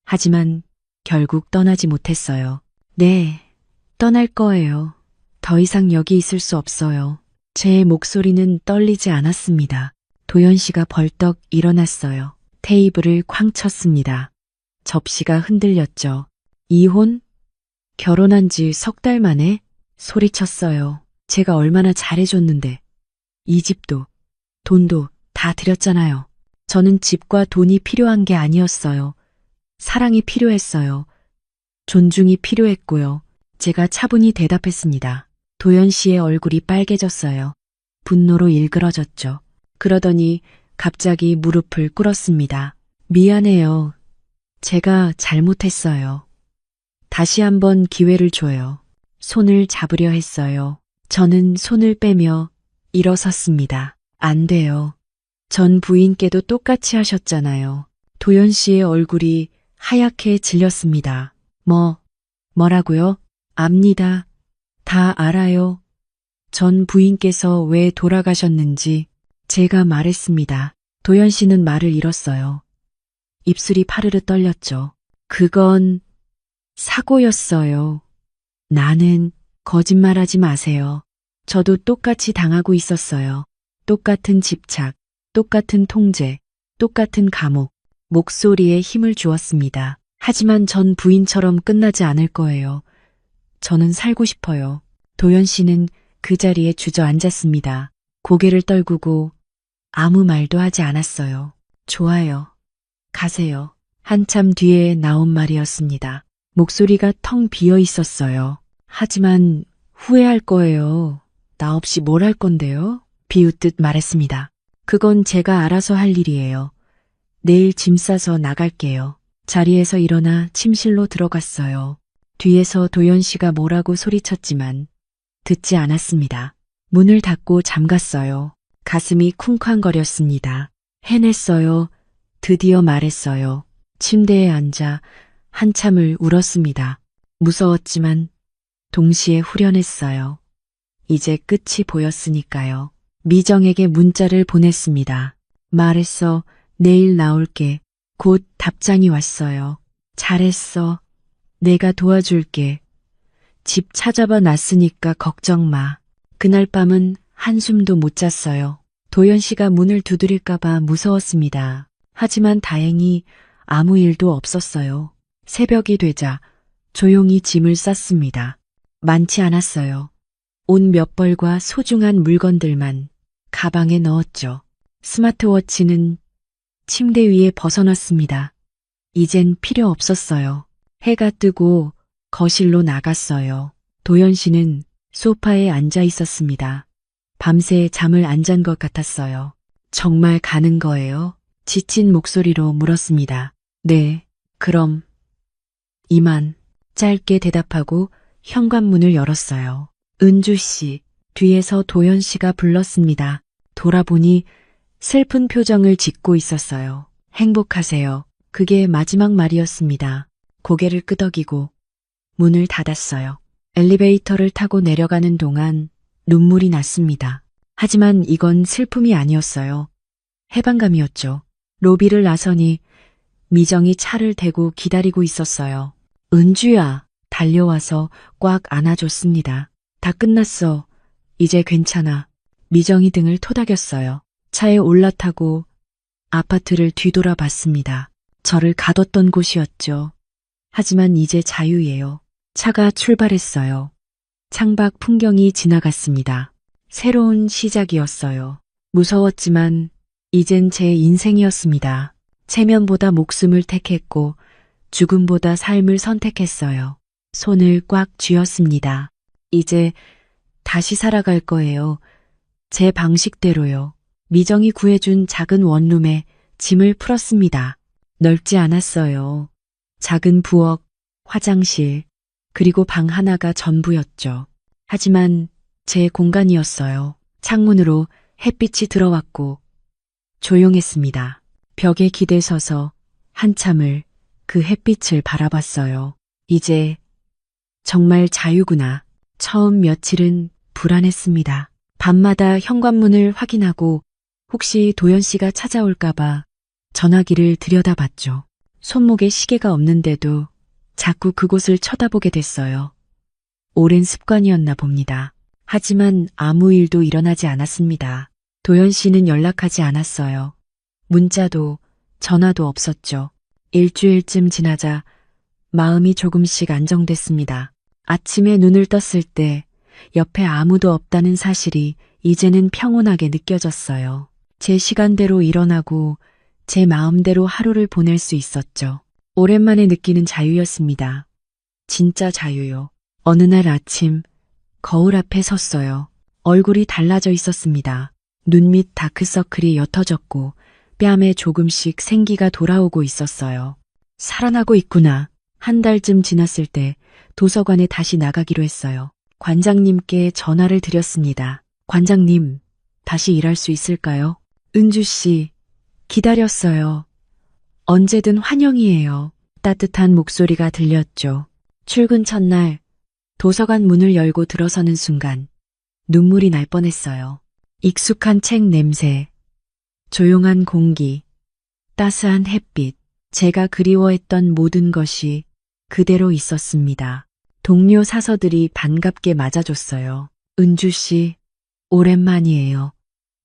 하지만 결국 떠나지 못했어요. 네, 떠날 거예요. 더 이상 여기 있을 수 없어요. 제 목소리는 떨리지 않았습니다. 도연 씨가 벌떡 일어났어요. 테이블을 쾅 쳤습니다. 접시가 흔들렸죠. 이혼? 결혼한 지 3달 만에? 소리쳤어요. 제가 얼마나 잘해줬는데. 이 집도, 돈도 다 드렸잖아요. 저는 집과 돈이 필요한 게 아니었어요. 사랑이 필요했어요. 존중이 필요했고요. 제가 차분히 대답했습니다. 도연 씨의 얼굴이 빨개졌어요. 분노로 일그러졌죠. 그러더니 갑자기 무릎을 꿇었습니다. 미안해요. 제가 잘못했어요. 다시 한번 기회를 줘요. 손을 잡으려 했어요. 저는 손을 빼며 일어섰습니다. 안 돼요. 전 부인께도 똑같이 하셨잖아요. 도연 씨의 얼굴이 하얗게 질렸습니다. 뭐라고요? 압니다. 다 알아요. 전 부인께서 왜 돌아가셨는지 제가 말했습니다. 도연 씨는 말을 잃었어요. 입술이 파르르 떨렸죠. 그건 사고였어요. 나는 거짓말하지 마세요. 저도 똑같이 당하고 있었어요. 똑같은 집착, 똑같은 통제, 똑같은 감옥. 목소리에 힘을 주었습니다. 하지만 전 부인처럼 끝나지 않을 거예요. 저는 살고 싶어요. 도연 씨는 그 자리에 주저앉았습니다. 고개를 떨구고 아무 말도 하지 않았어요. 좋아요. 가세요. 한참 뒤에 나온 말이었습니다. 목소리가 텅 비어 있었어요. 하지만 후회할 거예요. 나 없이 뭘 할 건데요? 비웃듯 말했습니다. 그건 제가 알아서 할 일이에요. 내일 짐 싸서 나갈게요. 자리에서 일어나 침실로 들어갔어요. 뒤에서 도연 씨가 뭐라고 소리쳤지만 듣지 않았습니다. 문을 닫고 잠갔어요. 가슴이 쿵쾅거렸습니다. 해냈어요. 드디어 말했어요. 침대에 앉아 한참을 울었습니다. 무서웠지만 동시에 후련했어요. 이제 끝이 보였으니까요. 미정에게 문자를 보냈습니다. 말했어. 내일 나올게. 곧 답장이 왔어요. 잘했어. 내가 도와줄게. 집 찾아봐 놨으니까 걱정 마. 그날 밤은 한숨도 못 잤어요. 도연 씨가 문을 두드릴까봐 무서웠습니다. 하지만 다행히 아무 일도 없었어요. 새벽이 되자 조용히 짐을 쌌습니다. 많지 않았어요. 옷 몇 벌과 소중한 물건들만 가방에 넣었죠. 스마트워치는 침대 위에 벗어놨습니다. 이젠 필요 없었어요. 해가 뜨고 거실로 나갔어요. 도연 씨는 소파에 앉아 있었습니다. 밤새 잠을 안 잔 것 같았어요. 정말 가는 거예요? 지친 목소리로 물었습니다. 네, 그럼 이만. 짧게 대답하고 현관문을 열었어요. 은주 씨, 뒤에서 도연 씨가 불렀습니다. 돌아보니 슬픈 표정을 짓고 있었어요. 행복하세요. 그게 마지막 말이었습니다. 고개를 끄덕이고 문을 닫았어요. 엘리베이터를 타고 내려가는 동안 눈물이 났습니다. 하지만 이건 슬픔이 아니었어요. 해방감이었죠. 로비를 나서니 미정이 차를 대고 기다리고 있었어요. 은주야, 달려와서 꽉 안아줬습니다. 다 끝났어. 이제 괜찮아. 미정이 등을 토닥였어요. 차에 올라타고 아파트를 뒤돌아봤습니다. 저를 가뒀던 곳이었죠. 하지만 이제 자유예요. 차가 출발했어요. 창밖 풍경이 지나갔습니다. 새로운 시작이었어요. 무서웠지만 이젠 제 인생이었습니다. 체면보다 목숨을 택했고 죽음보다 삶을 선택했어요. 손을 꽉 쥐었습니다. 이제 다시 살아갈 거예요. 제 방식대로요. 미정이 구해준 작은 원룸에 짐을 풀었습니다. 넓지 않았어요. 작은 부엌, 화장실, 그리고 방 하나가 전부였죠. 하지만 제 공간이었어요. 창문으로 햇빛이 들어왔고 조용했습니다. 벽에 기대 서서 한참을 그 햇빛을 바라봤어요. 이제 정말 자유구나. 처음 며칠은 불안했습니다. 밤마다 현관문을 확인하고 혹시 도연 씨가 찾아올까봐 전화기를 들여다봤죠. 손목에 시계가 없는데도 자꾸 그곳을 쳐다보게 됐어요. 오랜 습관이었나 봅니다. 하지만 아무 일도 일어나지 않았습니다. 도연 씨는 연락하지 않았어요. 문자도 전화도 없었죠. 일주일쯤 지나자 마음이 조금씩 안정됐습니다. 아침에 눈을 떴을 때 옆에 아무도 없다는 사실이 이제는 평온하게 느껴졌어요. 제 시간대로 일어나고 제 마음대로 하루를 보낼 수 있었죠. 오랜만에 느끼는 자유였습니다. 진짜 자유요. 어느 날 아침 거울 앞에 섰어요. 얼굴이 달라져 있었습니다. 눈 밑 다크서클이 옅어졌고 뺨에 조금씩 생기가 돌아오고 있었어요. 살아나고 있구나. 한 달쯤 지났을 때 도서관에 다시 나가기로 했어요. 관장님께 전화를 드렸습니다. 관장님, 다시 일할 수 있을까요? 은주 씨, 기다렸어요. 언제든 환영이에요. 따뜻한 목소리가 들렸죠. 출근 첫날 도서관 문을 열고 들어서는 순간 눈물이 날 뻔했어요. 익숙한 책 냄새, 조용한 공기, 따스한 햇빛, 제가 그리워했던 모든 것이 그대로 있었습니다. 동료 사서들이 반갑게 맞아줬어요. 은주 씨, 오랜만이에요.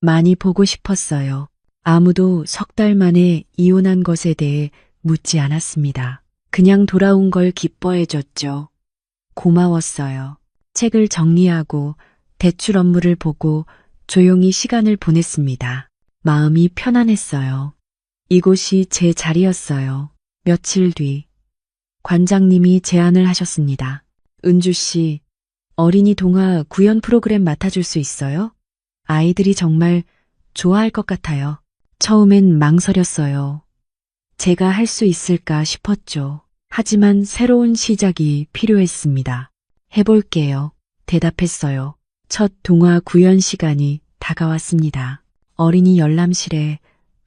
많이 보고 싶었어요. 아무도 석 달 만에 이혼한 것에 대해 묻지 않았습니다. 그냥 돌아온 걸 기뻐해줬죠. 고마웠어요. 책을 정리하고 대출 업무를 보고 조용히 시간을 보냈습니다. 마음이 편안했어요. 이곳이 제 자리였어요. 며칠 뒤 관장님이 제안을 하셨습니다. 은주 씨, 어린이 동화 구연 프로그램 맡아줄 수 있어요? 아이들이 정말 좋아할 것 같아요. 처음엔 망설였어요. 제가 할 수 있을까 싶었죠. 하지만 새로운 시작이 필요했습니다. 해볼게요. 대답했어요. 첫 동화 구연 시간이 다가왔습니다. 어린이 열람실에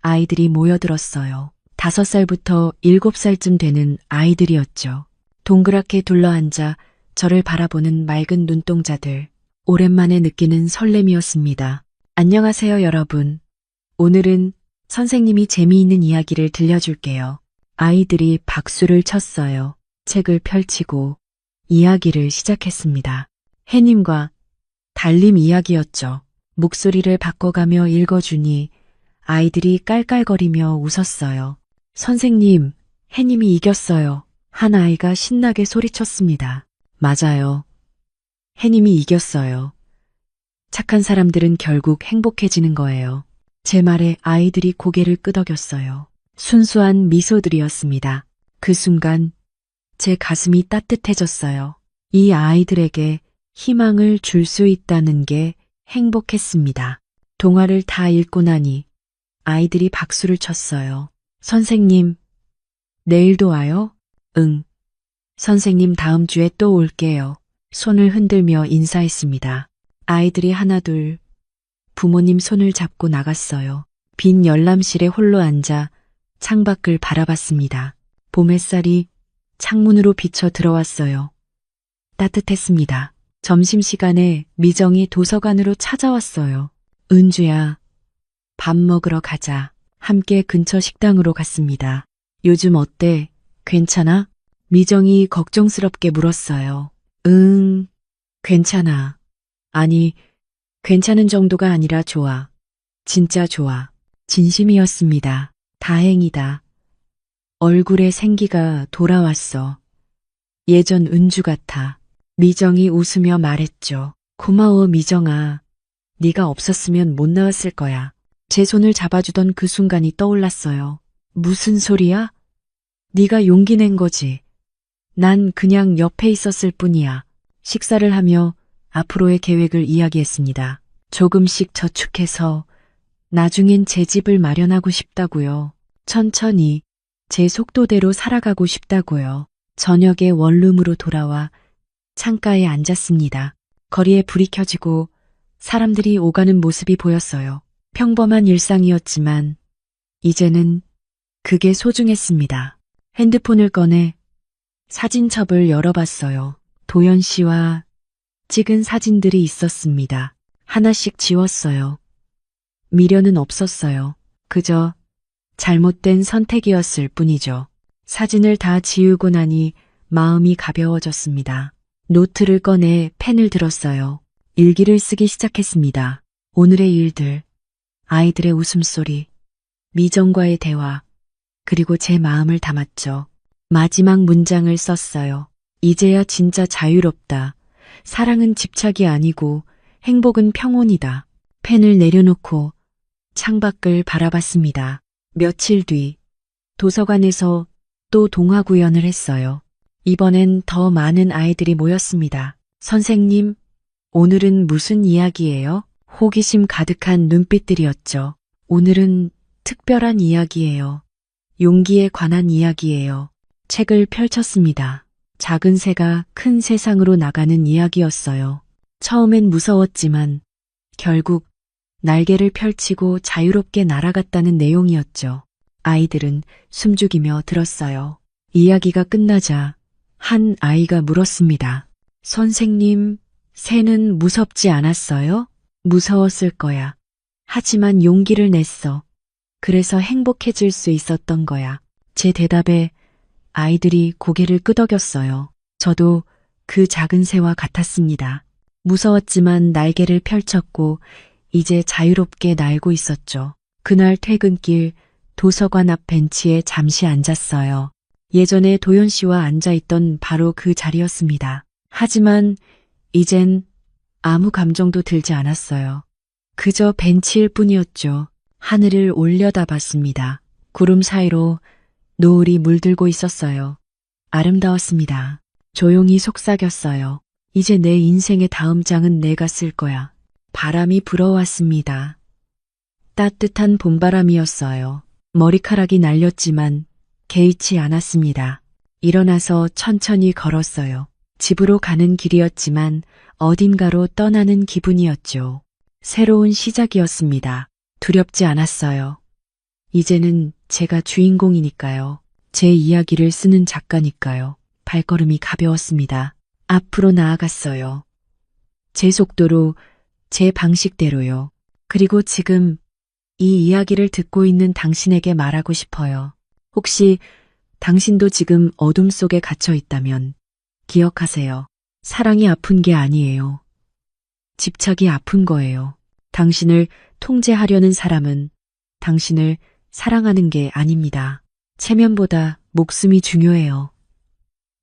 아이들이 모여들었어요. 5살부터 7살쯤 되는 아이들이었죠. 동그랗게 둘러앉아 저를 바라보는 맑은 눈동자들. 오랜만에 느끼는 설렘이었습니다. 안녕하세요, 여러분. 오늘은 선생님이 재미있는 이야기를 들려줄게요. 아이들이 박수를 쳤어요. 책을 펼치고 이야기를 시작했습니다. 해님과 달님 이야기였죠. 목소리를 바꿔가며 읽어주니 아이들이 깔깔거리며 웃었어요. 선생님, 해님이 이겼어요. 한 아이가 신나게 소리쳤습니다. 맞아요. 해님이 이겼어요. 착한 사람들은 결국 행복해지는 거예요. 제 말에 아이들이 고개를 끄덕였어요. 순수한 미소들이었습니다. 그 순간 제 가슴이 따뜻해졌어요. 이 아이들에게 희망을 줄 수 있다는 게 행복했습니다. 동화를 다 읽고 나니 아이들이 박수를 쳤어요. 선생님, 내일도 와요? 응. 선생님 다음 주에 또 올게요. 손을 흔들며 인사했습니다. 아이들이 하나둘 부모님 손을 잡고 나갔어요. 빈 열람실에 홀로 앉아 창밖을 바라봤습니다. 봄 햇살이 창문으로 비쳐 들어왔어요. 따뜻했습니다. 점심시간에 미정이 도서관으로 찾아왔어요. 은주야, 밥 먹으러 가자. 함께 근처 식당으로 갔습니다. 요즘 어때? 괜찮아? 미정이 걱정스럽게 물었어요. 응, 괜찮아. 아니, 괜찮은 정도가 아니라 좋아. 진짜 좋아. 진심이었습니다. 다행이다. 얼굴에 생기가 돌아왔어. 예전 은주 같아. 미정이 웃으며 말했죠. 고마워, 미정아. 네가 없었으면 못 나왔을 거야. 제 손을 잡아주던 그 순간이 떠올랐어요. 무슨 소리야? 네가 용기 낸 거지. 난 그냥 옆에 있었을 뿐이야. 식사를 하며 앞으로의 계획을 이야기했습니다. 조금씩 저축해서 나중엔 제 집을 마련하고 싶다고요. 천천히 제 속도대로 살아가고 싶다고요. 저녁에 원룸으로 돌아와 창가에 앉았습니다. 거리에 불이 켜지고 사람들이 오가는 모습이 보였어요. 평범한 일상이었지만 이제는 그게 소중했습니다. 핸드폰을 꺼내 사진첩을 열어봤어요. 도연 씨와 찍은 사진들이 있었습니다. 하나씩 지웠어요. 미련은 없었어요. 그저 잘못된 선택이었을 뿐이죠. 사진을 다 지우고 나니 마음이 가벼워졌습니다. 노트를 꺼내 펜을 들었어요. 일기를 쓰기 시작했습니다. 오늘의 일들, 아이들의 웃음소리, 미정과의 대화, 그리고 제 마음을 담았죠. 마지막 문장을 썼어요. 이제야 진짜 자유롭다. 사랑은 집착이 아니고 행복은 평온이다. 펜을 내려놓고 창밖을 바라봤습니다. 며칠 뒤 도서관에서 또 동화 구연을 했어요. 이번엔 더 많은 아이들이 모였습니다. 선생님, 오늘은 무슨 이야기예요? 호기심 가득한 눈빛들이었죠. 오늘은 특별한 이야기예요. 용기에 관한 이야기예요. 책을 펼쳤습니다. 작은 새가 큰 세상으로 나가는 이야기였어요. 처음엔 무서웠지만 결국 날개를 펼치고 자유롭게 날아갔다는 내용이었죠. 아이들은 숨죽이며 들었어요. 이야기가 끝나자 한 아이가 물었습니다. 선생님, 새는 무섭지 않았어요? 무서웠을 거야. 하지만 용기를 냈어. 그래서 행복해질 수 있었던 거야. 제 대답에 아이들이 고개를 끄덕였어요. 저도 그 작은 새와 같았습니다. 무서웠지만 날개를 펼쳤고 이제 자유롭게 날고 있었죠. 그날 퇴근길 도서관 앞 벤치에 잠시 앉았어요. 예전에 도연 씨와 앉아있던 바로 그 자리였습니다. 하지만 이젠 아무 감정도 들지 않았어요. 그저 벤치일 뿐이었죠. 하늘을 올려다봤습니다. 구름 사이로 노을이 물들고 있었어요. 아름다웠습니다. 조용히 속삭였어요. 이제 내 인생의 다음 장은 내가 쓸 거야. 바람이 불어왔습니다. 따뜻한 봄바람이었어요. 머리카락이 날렸지만 개의치 않았습니다. 일어나서 천천히 걸었어요. 집으로 가는 길이었지만 어딘가로 떠나는 기분이었죠. 새로운 시작이었습니다. 두렵지 않았어요. 이제는 제가 주인공이니까요. 제 이야기를 쓰는 작가니까요. 발걸음이 가벼웠습니다. 앞으로 나아갔어요. 제 속도로, 제 방식대로요. 그리고 지금 이 이야기를 듣고 있는 당신에게 말하고 싶어요. 혹시 당신도 지금 어둠 속에 갇혀 있다면 기억하세요. 사랑이 아픈 게 아니에요. 집착이 아픈 거예요. 당신을 통제하려는 사람은 당신을 사랑하는 게 아닙니다. 체면보다 목숨이 중요해요.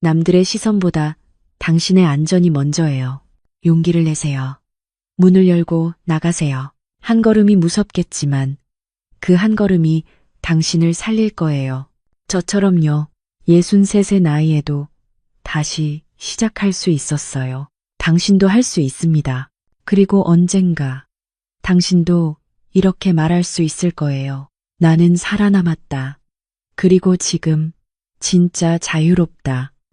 남들의 시선보다 당신의 안전이 먼저예요. 용기를 내세요. 문을 열고 나가세요. 한 걸음이 무섭겠지만 그 한 걸음이 당신을 살릴 거예요. 저처럼요. 63세 나이에도 다시 시작할 수 있었어요. 당신도 할 수 있습니다. 그리고 언젠가 당신도 이렇게 말할 수 있을 거예요. 나는 살아남았다. 그리고 지금 진짜 자유롭다.